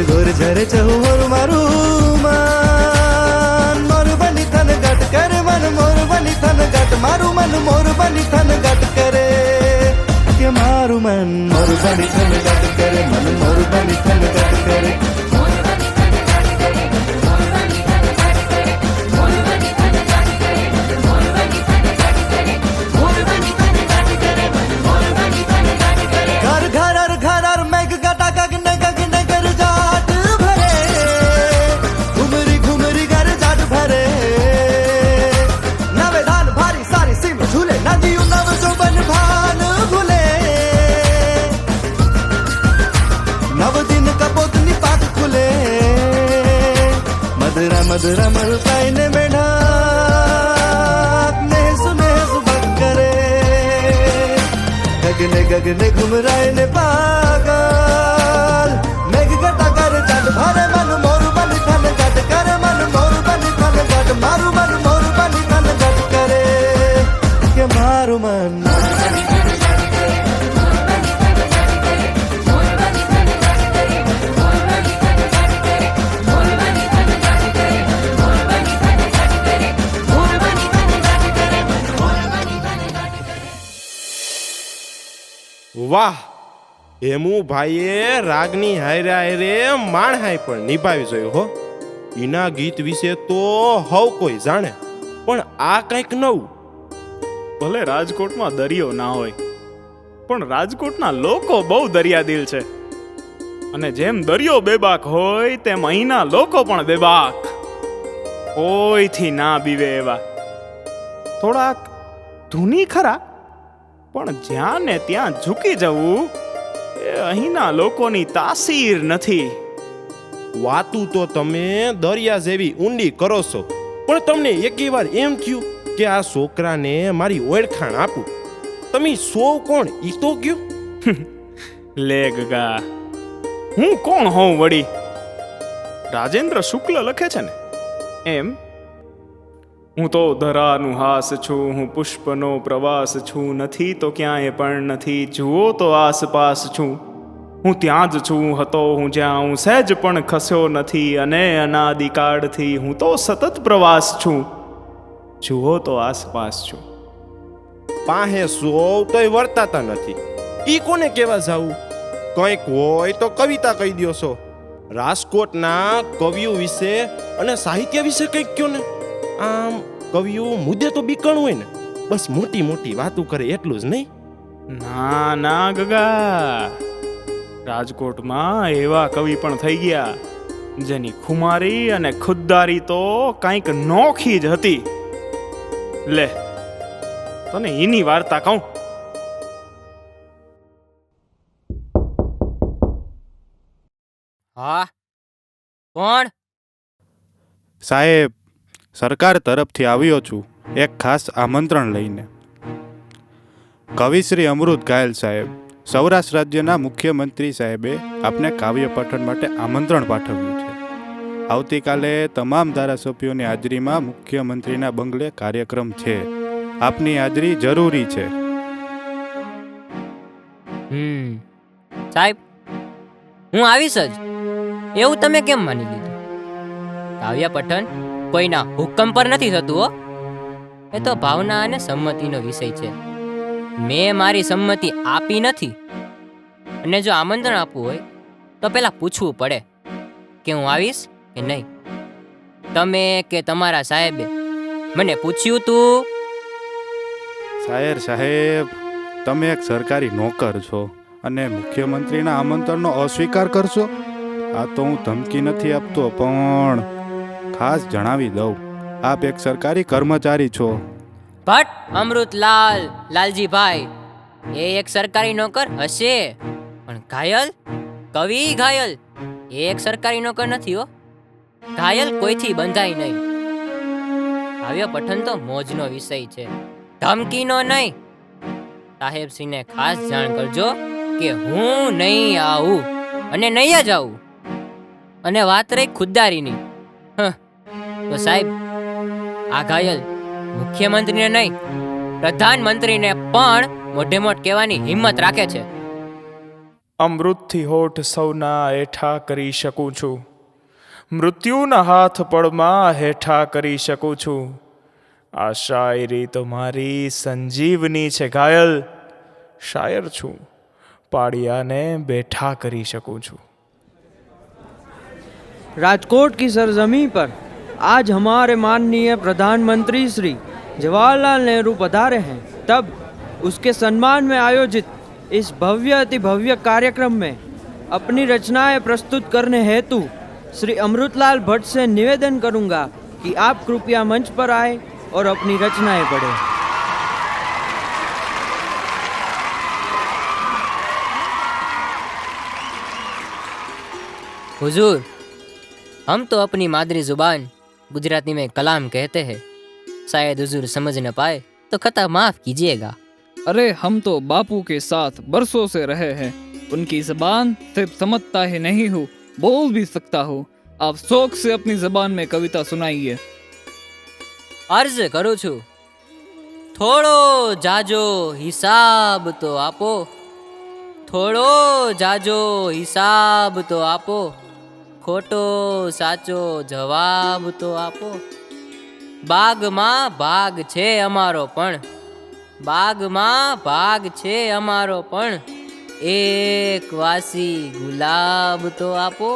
ઘર ઝરે ચહુર મારું મન મોર બની તન ગટ કરે, મન મોર બની તન ગટ, મારું મન મોર બની તન ગટ કરે, કે મારું મન મોર બની તન ગટ કરે, મન મોર બની તન ગટ કરે. मधुरा मलकाई ने बैठा ने सुने सुबह करे गगने गगने घुमराए ने पागल मेघ गटा कर चट भरे मन मोर बन खन गट करे मन मोर बन खन गट मारू मन मोर बन खन गट करे के मारू मन વાહ, હેમુ ભાઈએ રાગની હારે હારે માણહાઈ પણ નિભાવી જોયું હો. એના ગીત વિશે તો હવ કોઈ જાણે, પણ આ કંઈક નવું. ભલે રાજકોટમાં દરિયો ના હોય, પણ રાજકોટના લોકો બહુ દરિયાદિલ છે. અને જેમ દરિયો બેબાક હોય તેમ અહીંના લોકો પણ બેબાક, કોઈથી ના બીવે એવા. થોડાક ધૂની ખરા, પણ જ્યાં ને ત્યાં ઝૂકી જવું એ અહીંના લોકોની તાસીર નથી. વાતું તો તમે દરિયા જેવી ઊંડી કરો છો, પણ તમને એકેય વાર એમ થયું કે આ છોકરાને મારી ઓળખાણ આપું? તમે સો કોણ ઈ તો કયો. લે ગગા, હું કોણ હોઉં વળી? રાજેન્દ્ર શુક્લ લખે છે ને એમ, હું તો ધરાનું હાસ છું, હું પુષ્પનો પ્રવાસ છું, નથી તો ક્યાંય પણ નથી, જુઓ તો આસપાસ છું, હું ત્યાં જ છું, હતો હું જ્યાં, હું સહેજ પણ ખસ્યો નથી, અને અનાદિકાળથી હું તો સતત પ્રવાસ છું, જુઓ તો આસપાસ છું. પાહે સોવ તોય વર્તાતા નથી, ઈ કોને કેવા જાવું? કંઈક હોય તો કવિતા કહી દ્યો છો. રાજકોટના કવિઓ વિશે અને સાહિત્ય વિશે કંઈક કયો ને. આમ કવિઓ મુદ્દે તો બીકણ હોય ને, બસ મોટી મોટી વાતો કરે એટલું જ નહીં. ના ના ગગા, રાજકોટમાં એવા કવિ પણ થઈ ગયા જેની ખુમારી અને ખુદદારી તો કંઈક નોખી જ હતી. લે તને એની વાર્તા કહું. હા, કોણ? સાહેબ, સરકાર તરફથી આવ્યો છું એક ખાસ આમંત્રણ લઈને. કવિશ્રી અમૃત ઘાયલ સાહેબ, સૌરાષ્ટ્ર રાજ્યના મુખ્યમંત્રી સાહેબે આપને કાવ્ય પઠન માટે આમંત્રણ પાઠવ્યું છે. આવતીકાલે તમામ ધારાસભ્યોની હાજરીમાં મુખ્યમંત્રીના બંગલે કાર્યક્રમ છે. આપની હાજરી જરૂરી છે. સાહેબ, હું આવીશ જ. એવું તમે કેમ માની લીધું? કાવ્ય પઠન કોઈના હુકમ પર નથી થતું હો. એ તો ભાવના અને સંમતિનો વિષય છે. મેં મારી સંમતિ આપી નથી. અને જો આમંત્રણ આપવું હોય તો પહેલા પૂછવું પડે કે હું આવીશ કે નહીં. તમે કે તમારા સાહેબે મને પૂછ્યું તું? સાહેબ, તમે એક સરકારી નોકર છો અને મુખ્યમંત્રીના આમંત્રણનો અસ્વીકાર કરશો? આ તો હું ધમકી નથી આપતો, પણ ખાસ જણાવી દઉં, આપ એક સરકારી કર્મચારી છો. ભટ્ટ અમૃતલાલ લાલજીભાઈ એ એક સરકારી નોકર હશે, પણ ઘાયલ, કવિ ઘાયલ એ એક સરકારી નોકર નથી હો. ઘાયલ કોઈથી બંધાય નહીં. કાવ્ય પઠન તો મોજનો વિષય છે, ધમકીનો નહીં. સાહેબશ્રીને ખાસ જાણ કરજો કે હું નહીં આવું અને નહીં જ આવું. અને વાત રહી ખુદદારીની, તો સાહેબ આ ઘાયલ મુખ્યમંત્રીને નહીં, પ્રધાનમંત્રીને પણ મોઢે મોઢ કહેવાની હિંમત રાખે છે. અમૃતથી હોઠ સૌના હેઠા કરી શકું છું, મૃત્યુના હાથ પડમાં હેઠા કરી શકું છું. આ શાયરી તો મારી સંજીવની છે ઘાયલ. શાયર છું, પાડિયાને બેઠા કરી શકું છું. राजकोट की सरजमी पर आज हमारे माननीय प्रधानमंत्री श्री जवाहरलाल नेहरू पधारे हैं, तब उसके सम्मान में आयोजित इस भव्य अति भव्य कार्यक्रम में अपनी रचनाएं प्रस्तुत करने हेतु श्री अमृतलाल भट्ट से निवेदन करूंगा कि आप कृपया मंच पर आए और अपनी रचनाएं पढ़ें. हुजूर, हम तो अपनी मादरी जुबान गुजराती में कलाम कहते हैं, शायद हुजूर समझ न पाए तो खता माफ कीजिएगा। अरे हम तो बापू के साथ बरसों से रहे हैं, उनकी जबान सिर्फ समझता ही नहीं हूँ, बोल भी सकता हूँ। आप शौक से अपनी जबान में कविता सुनाइए। अर्ज करूँ छू, थोड़ो जाजो हिसाब तो आपो, थोड़ो जाजो हिसाब तो आपो, खोटो साचो जवाब तो आपो। बागમાં ભાગ છે અમારો પણ, બાગમાં ભાગ છે અમારો પણ, એક વાસી ગુલાબ તો આપો।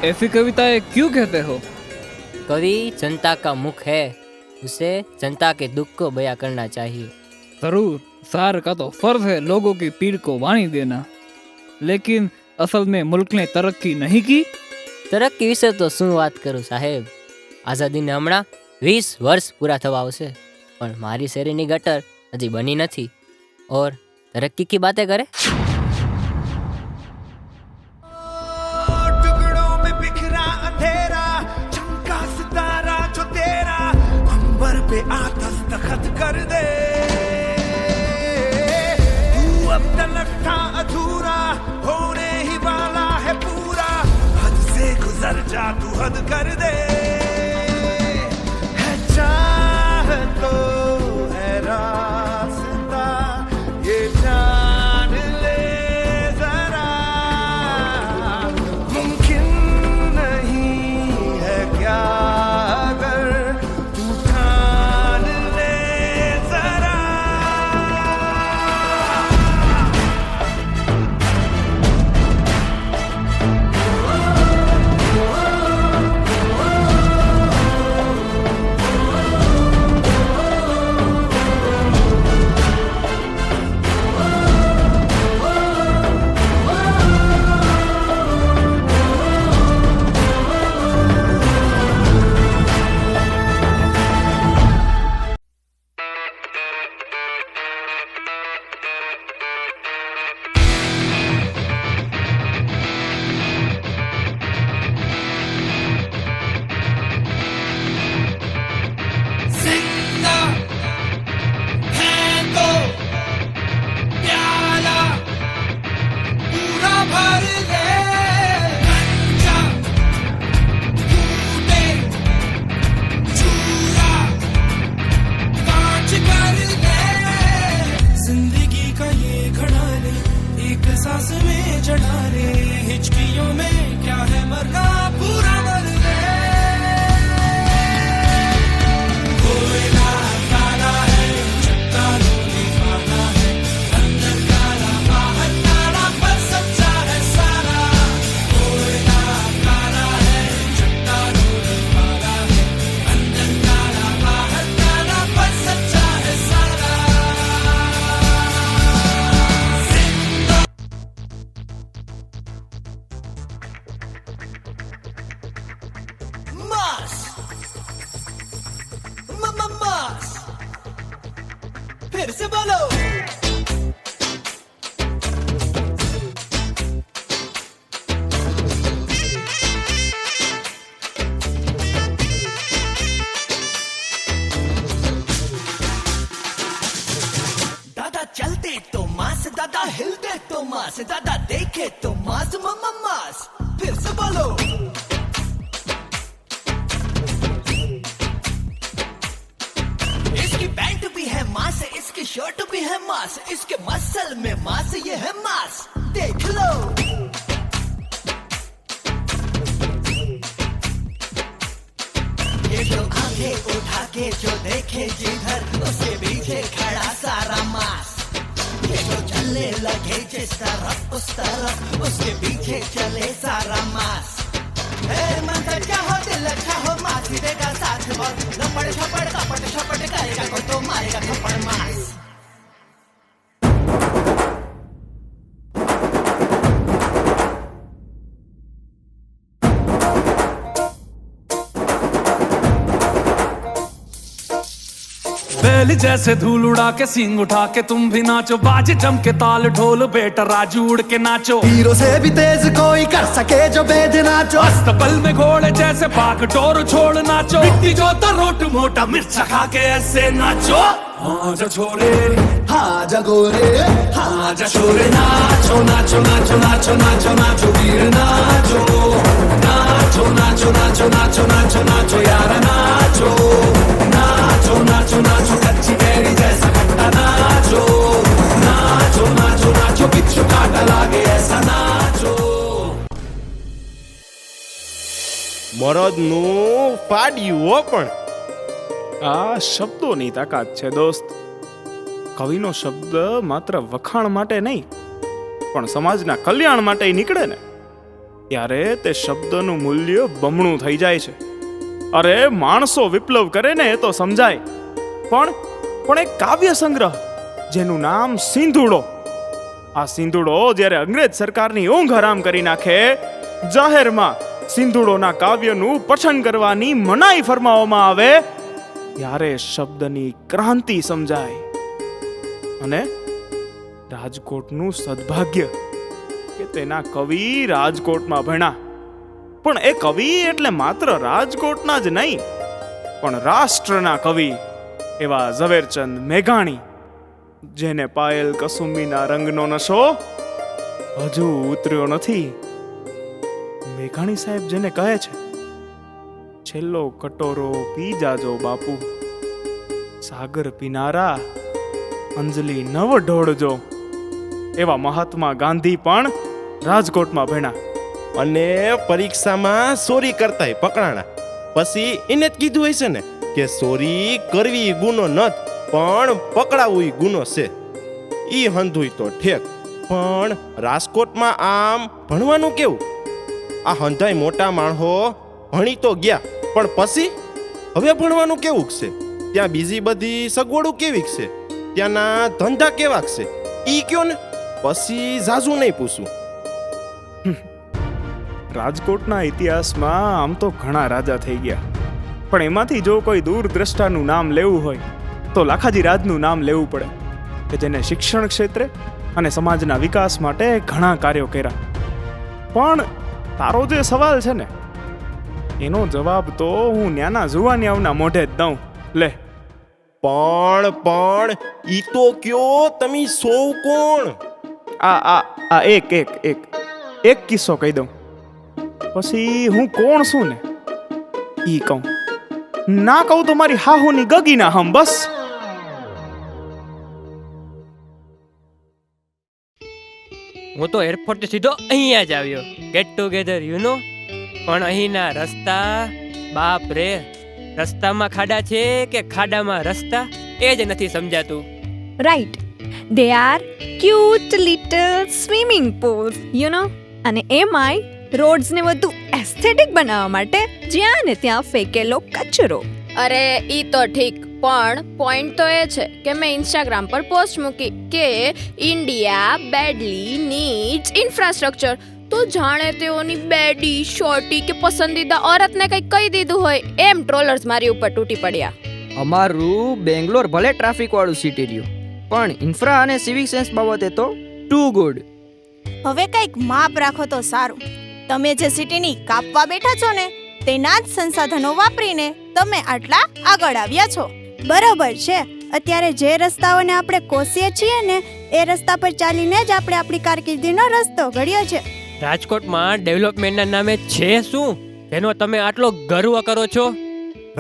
ऐसी कविताएं क्यों कहते हो? कवि जनता का मुख है, उसे जनता के दुख को बयां करना चाहिए। जरूर, सार का तो फर्ज है लोगों की पीड़ को वाणी देना, लेकिन असल में मुल्क ने तरक्की नहीं की। तरक्की विશે તો શું વાત કરું સાહેબ, આઝાદીને હમણાં 20 વર્ષ પૂરા થવા આવશે, પણ મારી શેરીની ગટર હજી બની નથી, और तरक्की की बातें करे। टुकड़ों में बिखरा अंधेरा, चमका सितारा जो तेरा, अंबर पे आ दस्तखत कर दे। तू अब तलक था अधूरा, होने ही वाला है पूरा, हद से गुजर जा तू हद कर दे। है चाह तो है रास्ता, ये जान ले जरा, मुमकिन नहीं है क्या अगर तू ठान ले जरा। जिंदा है तो प्याला पूरा भर ले, कंचा टूटे चूरा कांच कर ले। जिंदगी का ये घड़ा ले, एक सांस में चढ़ा ले, हिचकियों में क्या है मरना, पूरा मर ले। कोयला काला है, चट्टानों ने काला है, अंदर काला बाहर काला, पर सच्चा है सारा। कोयला काला है, चट्टानों ने काला है, अंदर काला बाहर काला, पर सच्चा है सारा। मास मास, फिर से बोलो। दादा चलते तो मास, दादा हिलते तो मास, दादा देखे तो मास मास, फिर से बोलो। इसकी पैंट भी है मास, इसकी शर्ट भी है मास, इसके मसल में मास, ये है मास, देख लो। ये जो आंखें उठा के जो देखे जिधर, उसके पीछे खड़ा सारा मास। ये जो चलने लगे जिस तरफ उस तरफ, उसके पीछे चले सारा मास। मन सच्चा हो दिल अच्छा हो, मास ही देगा साथ, और लपड़ छपड़ कपट छपट करेगा को तो मारेगा थप्पड़ मास। बैल जैसे धूल उड़ा के सींग उठा के तुम भी नाचो, बाजे जम के ताल ढोल बेटा राजू उड़ के नाचो। हीरो से भी तेज कोई कर सके जो बेद नाचो, अस्तबल में घोड़े जैसे भाग डोर छोड़ नाचो, मिट्टी जो रोट मोटा मिर्चा खा के ऐसे नाचो। हाँ जा छोरे, हाँ जा गोरे, हाँ जा छोरे, नाचो नाचो नाचो नाचो नाचो नाचो वीर नाचो, नाचो नाचो नाचो नाचो नाचो नाचो यार नाचो, नाचो नाचो नाचो कच्ची कैरी जैसा खट्टा नाचो, नाचो नाचो नाचो बिच्छू काटा लागे ऐसा नाचो। મરદનું પાડ્યું હો પણ આ શબ્દોની તાકાત છે દોસ્ત. કવિનો શબ્દ માત્ર વખાણ માટે નહીં પણ સમાજના કલ્યાણ માટે નીકળે ને ત્યારે તે શબ્દનું મૂલ્ય બમણું થઈ જાય છે. અરે માણસો વિપ્લવ કરે ને એ તો સમજાય, પણ એક કાવ્ય સંગ્રહ જેનું નામ સિંધુડો, આ સિંધુડો જ્યારે અંગ્રેજ સરકારની ઊંઘ હરામ કરી નાખે, જાહેરમાં સિંધુડોના કાવ્યનું પઠન કરવાની મનાઈ ફરમાવવામાં આવે, ત્યારે શબ્દની ક્રાંતિ સમજાય. અને રાજકોટનું સદભાગ્ય કે તેના કવિ રાજકોટમાં ભણ્યા. પણ એ કવિ એટલે માત્ર રાજકોટના જ નહીં પણ રાષ્ટ્રના કવિ એવા ઝવેરચંદ મેઘાણી, જેને પાયલ કસુંબીના રંગનો નશો હજુ ઉતર્યો નથી. મેઘાણી સાહેબ જેને કહે છે, છેલ્લો કટોરો પી જાજો બાપુ, સાગર પીનારા અંજલિ નવ ઢોળજો, એવા મહાત્મા ગાંધી પણ રાજકોટમાં ભણ્યા. અને પરીક્ષામાં ચોરી કરતાય પકડાણા. પછી એને જ કીધું હશે ને કે ચોરી કરવી ગુનો નથ પણ પકડાવું ગુનો છે. ઈ હંધુય તો ઠેક, પણ રાજકોટમાં આમ ભણવાનું કેવું? આ હંધાય મોટા માણસો ભણી તો ગયા, પણ પછી હવે ભણવાનું કેવું છે? ત્યાં બીજી બધી સગવડો કેવી છે? ત્યાંના ધંધા કેવા છે? ઈ કયો ને, પછી જાજુ નહીં પૂછું. રાજકોટના ઇતિહાસમાં આમ તો ઘણા રાજા થઈ ગયા, પણ એમાંથી જો કોઈ દૂરદ્રષ્ટાનું નામ લેવું હોય તો લાખાજી રાજનું નામ લેવું પડે, કે જેને શિક્ષણ ક્ષેત્રે અને સમાજના વિકાસ માટે ઘણા કાર્યો કર્યા. પણ તારો જે સવાલ છે ને એનો જવાબ તો હું ન્યાના જુવાનિયાઓના મોઢે જ દઉં. લે પણ ઈ તો કયો તમે સૌ કોણ? આ એક કિસ્સો કહી દઉં, પછી હું કોણ છું ને ઈ કહું. ના કહું તો મારી હાહુની ગગી ના હમ. બસ હું તો એરપોર્ટ સીધો અહીંયા જ આવ્યો, ગેટ ટુગેધર યુ નો. પણ અહીંના રસ્તા, બાપ રે, રસ્તામાં ખાડા છે કે ખાડામાં રસ્તા એ જ નથી સમજાતું. Right, they are cute little swimming pool you know. અને એમાંય રોડ્સને વધુ એસ્થેટિક બનાવવા માટે જ્યાં ને ત્યાં ફેંકેલો કચરો. અરે ઈ તો ઠીક, પણ પોઈન્ટ તો એ છે કે મેં ઇન્સ્ટાગ્રામ પર પોસ્ટ મૂકી કે ઇન્ડિયા બેડલી નીડ્સ ઇન્ફ્રાસ્ટ્રક્ચર. તો જાણે તેઓની બેડી, શોર્ટી કે પસંદીદા ઓરતને કંઈક કહી દીધું હોય એમ ટ્રોલર્સ મારી ઉપર તૂટી પડ્યા. અમારું બેંગ્લોર ભલે ટ્રાફિક વાળું સિટી રહ્યું, પણ ઇન્ફ્રા અને સિવિક સેન્સ બાબતે તો ટુ ગુડ. હવે કંઈક માપ રાખો તો સારું. તમે જે સિટીની કાપવા બેઠા છો ને તેના જ સંસાધનો વાપરીને તમે આટલા આગળ આવ્યા છો. બરોબર છે, અત્યારે જે રસ્તાઓને આપણે કોસીએ છીએ ને એ રસ્તા પર ચાલીને જ આપણે આપણી કારકિર્દીનો રસ્તો ઘડ્યો છે. રાજકોટમાં ડેવલપમેન્ટના નામે છે શું જેનો તમે આટલો ગર્વ કરો છો?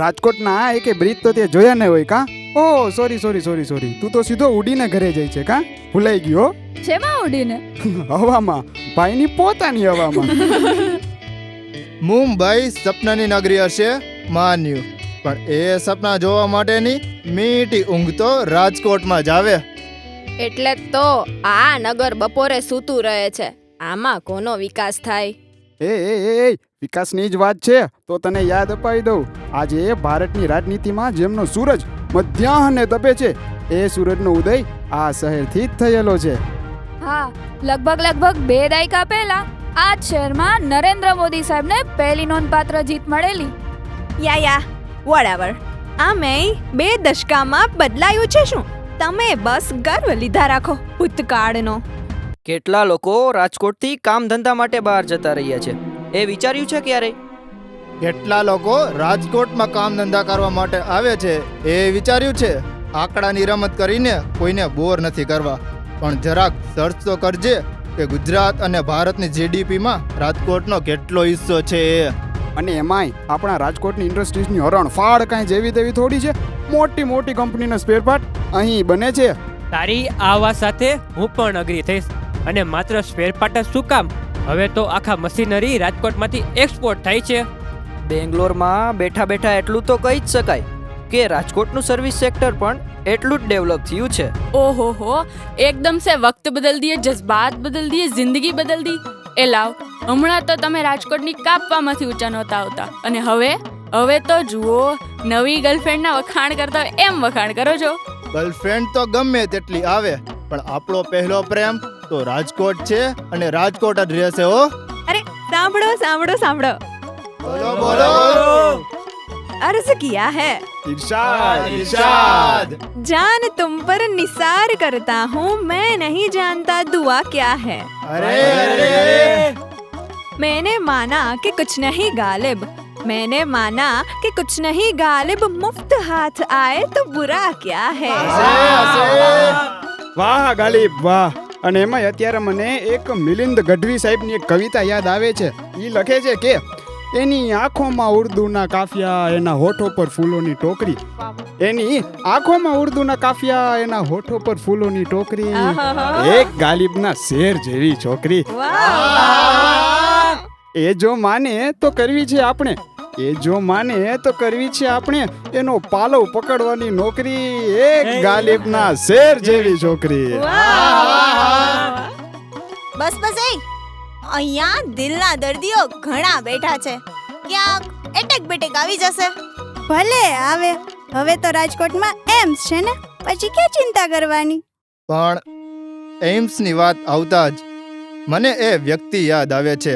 રાજકોટના એકે બ્રિજ તો તે જોયા ન હોય કા? ઓહ સોરી, તું તો સીધો ઉડીને ઘરે જાય છે કા? ભૂલાઈ ગયો. શેમાં ઉડીને? હવામાં, ભાઈની પોતાની હવામાં. મુંબઈ સપનાની નગરી હશે માન્યું, પણ એ સપના જોવા માટેની મીઠી ઊંઘ તો રાજકોટમાં જ આવે. એટલે તો આ નગર બપોરે સૂતું રહે છે. આમાં કોનો વિકાસ થાય? એ વિકાસની જ વાત છે તો તને યાદ અપાવી દઉં. આજે ભારતની રાજનીતિમાં જેમનો સૂરજ મધ્યાહને તપે છે એ સૂરજનો ઉદય આ શહેરથી જ થયેલો છે. હા, લગભગ 2 દાયકા પહેલા આ જ શહેરમાં નરેન્દ્ર મોદી સાહેબને પહેલી નોંધપાત્ર જીત મળેલી. યા વોટએવર. આમેય 2 દશકામાં બદલાયું છે શું? તમે બસ ગર્વ લીધા રાખો ભૂતકાળનો. કેટલા લોકો રાજકોટથી કામ ધંધા માટે બહાર જતા રહ્યા છે એ વિચાર્યું છે ક્યારે? કેટલા લોકો રાજકોટમાં કામ ધંધા કરવા માટે આવે છે એ વિચાર્યું છે? આંકડાની રમત કરીને કોઈને બોર નથી કરવા, પણ જરાક સર્ચ તો કરજે કે ગુજરાત અને ભારતની જીડીપીમાં રાજકોટનો કેટલો હિસ્સો છે. અને એમાંય આપણા રાજકોટની ઇન્ડસ્ટ્રીઝની હરણફાળ કાંઈ જેવી તેવી થોડી છે. મોટી મોટી કંપનીના સ્પેર પાર્ટ અહીં બને છે. તારી આ વાત સાથે હું પણ અગ્રી થઈશ. અને માત્ર સ્પેર પાર્ટ જ શું કામ, હવે તો આખા મશીનરી રાજકોટમાંથી એક્સપોર્ટ થાય છે. બેંગ્લોરમાં બેઠા બેઠા એટલું તો કહી જ શકાય કે રાજકોટનું સર્વિસ સેક્ટર પણ એટલું જ ડેવલપ થયું છે. ओहो हो एकदम से वक्त बदल दिए, जज्बात बदल दिए, जिंदगी बदल दी. એ લાવ, હમણાં તો તમે રાજકોટની કાપવામાંથી ઊંચા નહોતા આવતા અને હવે તો જુઓ નવી ગર્લફ્રેન્ડના વખાણ કરતા હોય એમ વખાણ કરો છો. ગર્લફ્રેન્ડ તો ગમે તેટલી આવે, પણ આપણો પહેલો પ્રેમ તો રાજકોટ છે અને રાજકોટ જ રહેશે હો. અરે સાંભળો સાંભળો સાંભળો. બોલો બોલો. अर्ज किया है इरशाद इरशाद. जान तुम पर निसार करता हूँ, मैं नहीं जानता दुआ क्या है. अरे अरे मैंने माना कि कुछ नहीं गालिब, मैंने माना कि कुछ नहीं गालिब, मुफ्त हाथ आए तो बुरा क्या है. વાહ ગાલિબ વાહ. અને એમાં અત્યારે મને એક મિલિંદ ગઢવી સાહેબની એક કવિતા યાદ આવે છે. એ લખે છે કે એની આંખોમાં ઉર્દૂના કાફિયા, એના હોઠો પર ફૂલોની ટોકરી. એની આંખોમાં ઉર્દૂના કાફિયા, એના હોઠો પર ફૂલોની ટોકરી. એક ગાલિબના શેર જેવી છોકરી. એ જો માને તો કરવી છે આપણે, એ જો માને તો કરવી છે આપણે એનો પાલવ પકડવાની નોકરી. એક ગાલિબના શેર જેવી છોકરી. બસ બસ એ અહીંયા દિલના દર્દીઓ ઘણા બેઠા છે, ક્યાંક એટેક બેટેક આવી જશે. ભલે આવે, હવે તો રાજકોટમાં એમ્સ છે ને, પછી ક્યાં ચિંતા કરવાની. પણ એમ્સની વાત આવતા જ મને એ વ્યક્તિ યાદ આવે છે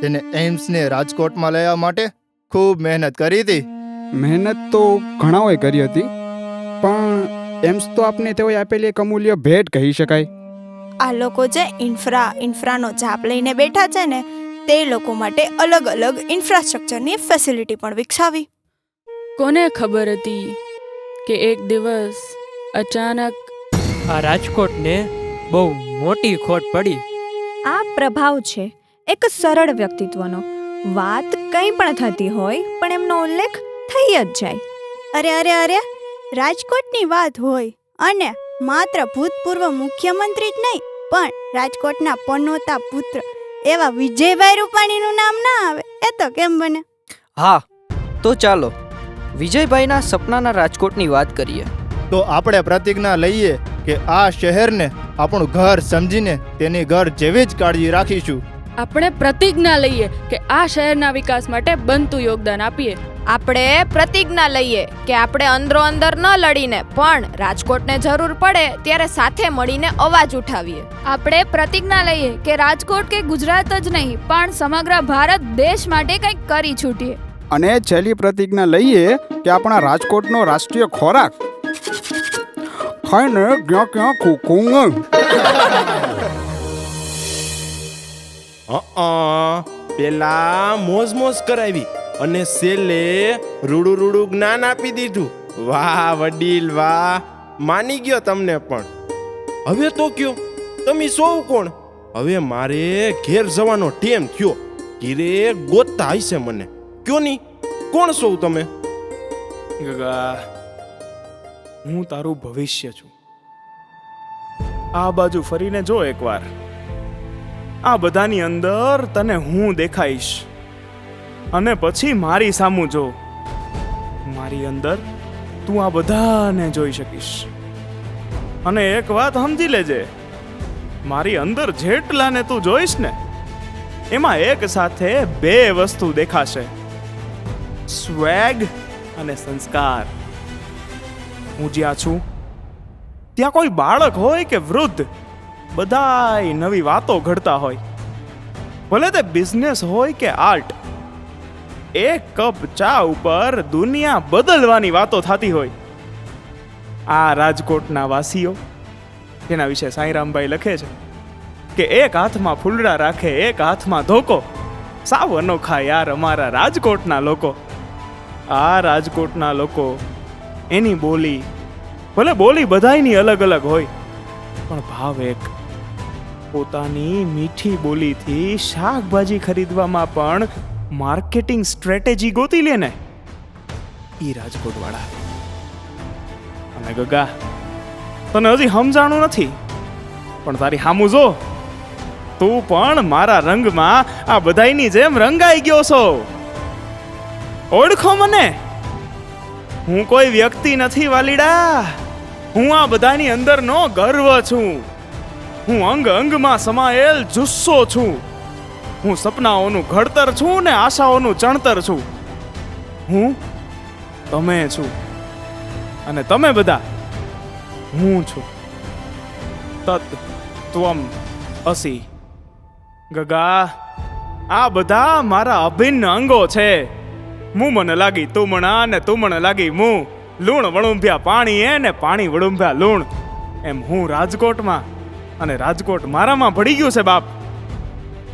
જેને એમ્સને રાજકોટમાં લાવવા માટે ખૂબ મહેનત કરી હતી. મહેનત તો ઘણાઓએ કરી હતી, પણ એમ્સ તો આપને તેઓએ આપેલી એક અમૂલ્ય ભેટ કહી શકાય. આ લોકો જે ઇન્ફ્રાનો જાપ લઈને બેઠા છે ને, તે લોકો માટે અલગ અલગ ઇન્ફ્રાસ્ટ્રક્ચરની ફેસિલિટી પણ વિકસાવી. કોને ખબર હતી કે એક દિવસ અચાનક આ રાજકોટને બહુ મોટી ખોટ પડી. આ પ્રભાવ છે એક સરળ વ્યક્તિત્વનો. વાત કંઈ પણ થતી હોય પણ એમનો ઉલ્લેખ થઈ જ જાય. અરે અરે અરે, રાજકોટની વાત હોય અને માત્ર ભૂતપૂર્વ મુખ્યમંત્રી જ નહીં, પણ રાજકોટના પનોતા પુત્ર એવા વિજયભાઈ રૂપાણીનું નામ ના આવે એ તો કેમ બને. હા, તો ચાલો વિજયભાઈના સપનાના રાજકોટની વાત કરીએ. તો આપણે પ્રતિજ્ઞા લઈએ કે આ શહેરને આપણું ઘર સમજીને તેની ઘર જેવી જ કાળજી રાખીશું. આપણે પ્રતિજ્ઞા લઈએ કે આ શહેરના વિકાસ માટે બનતું યોગદાન આપીએ. આપણે પ્રતિજ્ઞા લઈએ કે આપણે અંદરો અંદર ન લડીને પણ રાજકોટને જરૂર પડે ત્યારે સાથે મળીને અવાજ ઉઠાવીએ. આપણે પ્રતિજ્ઞા લઈએ કે રાજકોટ કે ગુજરાત જ નહીં પણ સમગ્ર ભારત દેશ માટે કંઈક કરી છૂટીએ. અને છેલ્લી પ્રતિજ્ઞા લઈએ કે આપણા રાજકોટનો રાષ્ટ્રીય ખોરાક ખાઈને ક્યાં ક્યાં કુકુંગ. પેલા મોજ મોજ કરાવી અને છેલ્લે રૂડું રૂડું જ્ઞાન આપી દીધું. વાહ વડીલ વાહ, માની ગયો તમને. પણ હવે તો કયો તમે સૌ કોણ? હવે મારે ઘેર જવાનો ટેમ થયો. ઘીરે ગોતતા હશે મને. કયો નહીં, કોણ છો તમે? ગગા, હું તારું ભવિષ્ય છું. આ બાજુ ફરીને જો એકવાર. આ બધાની અંદર તને હું દેખાઈશ અને પછી મારી સામું જો. મારી અંદર તું આ બધાને જોઈ શકીશ. અને એક વાત સમજી લેજે, મારી અંદર જેટલાને તું જોઈશ ને એમાં એક સાથે બે વસ્તુ દેખાશે, સ્વેગ અને સંસ્કાર. હું જ્યાં છું ત્યાં કોઈ બાળક હોય કે વૃદ્ધ, બધાય નવી વાતો ઘડતા હોય. ભલે તે બિઝનેસ હોય કે આર્ટ, એક કપ ચા ઉપર દુનિયા બદલવાની વાતો થતી હોય. આ રાજકોટના વાસીઓ, જેના વિશે સાંઈરામભાઈ લખે છે કે એક હાથમાં ફૂલડા રાખે, એક હાથમાં ધોકો, સાવ અનોખા યાર અમારા રાજકોટના લોકો. આ રાજકોટના લોકો, એની બોલી, ભલે બોલી બધાયની અલગ અલગ હોય, પણ ભાવ એક. પોતાની મીઠી બોલીથી શાકભાજી ખરીદવામાં પણ માર્કેટિંગ સ્ટ્રેટેજી ગોતી લે ને, ઈ રાજકોટ વાળા. અને ગગા, તને હજી સમજાણું નથી, પણ તારી હામું જો, તું પણ મારા રંગમાં આ બધાયની જેમ રંગાઈ ગયો છો. ઓળખો મને, હું કોઈ વ્યક્તિ નથી વાલીડા, હું આ બધાની અંદરનો ગર્વ છું. હું અંગ અંગમાં સમાયેલ જુસ્સો છું. હું સપનાઓનું ઘડતર છું ને આશાઓનું ચણતર છું. હું તમે છું અને તમે બધા હું છું. તત ત્વમ અસી. ગગા, આ બધા મારા અભિન્ન અંગો છે. મું મને લાગી તું મણા ને તું મને લાગી મું. લૂણ વળુંભ્યા પાણી ને પાણી વળુંભ્યા લૂણ. એમ હું રાજકોટમાં અને રાજકોટ મારામાં ભળી ગયું છે બાપ.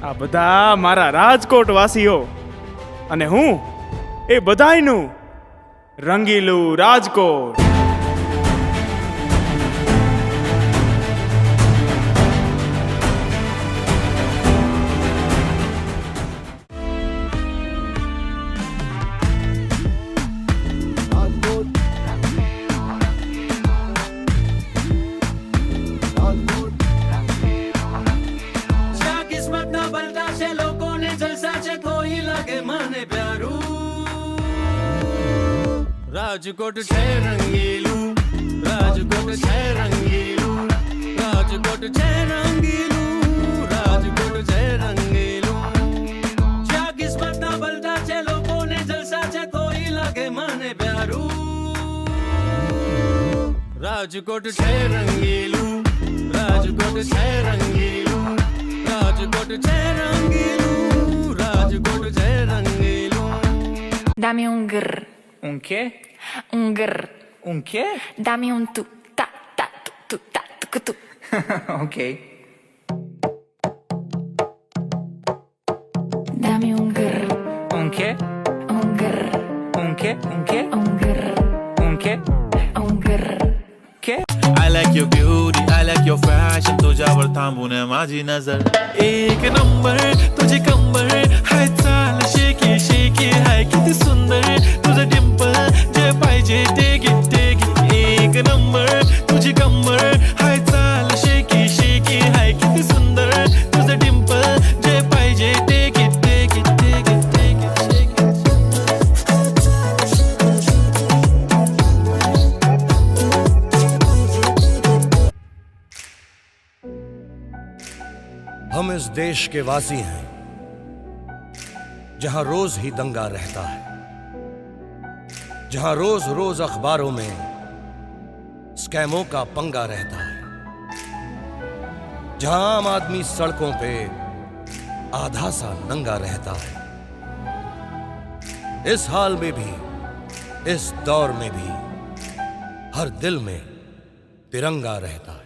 આ બધા મારા રાજકોટ વાસીઓ અને હું એ બધાયનું રંગીલું રાજકોટ. રાજકોટ છે રંગીલું, રાજકોટ છે રંગીલું, રાજકોટ છે રંગીલું, રાજકોટ છે રંગીલું. જ્યાં કિસ્મતના બલતા છે, લોકોને જલસા છે, તોય લાગે મને પ્યારું. રાજકોટ છે રંગીલું, રાજકોટ છે રંગીલું, રાજકોટ છે રંગીલું, રાજકોટ છે રંગીલું. Dame un grr. ¿Un qué? Un grr. ¿Un qué? Dame un tu, ta, ta, tu, ta, tu, tu. Ok. Dame un grr. ¿Un qué? Un grr. ¿Un qué? ¿Un qué? Un grr. ¿Un qué? Un grr. ¿Qué? I like your beauty, I like your fashion. तुझ्यावर थांबून माझी नजर एक number, तुझे कंबर हाय चाल shaky shaky हाय किती सुंदर तुझं डिंपल जे पाहिजे टेक इट एक नंबर तुझी कंबर हाय चाल शेकी शेकी हाय किती सुंदर तुझं डिंपल जे पाहिजे टेक इट हम इस देश के वासी हैं जहां रोज ही दंगा रहता है, जहां रोज रोज अखबारों में स्कैमों का पंगा रहता है, जहां आम आदमी सड़कों पे आधा सा नंगा रहता है. इस हाल में भी, इस दौर में भी हर दिल में तिरंगा रहता है.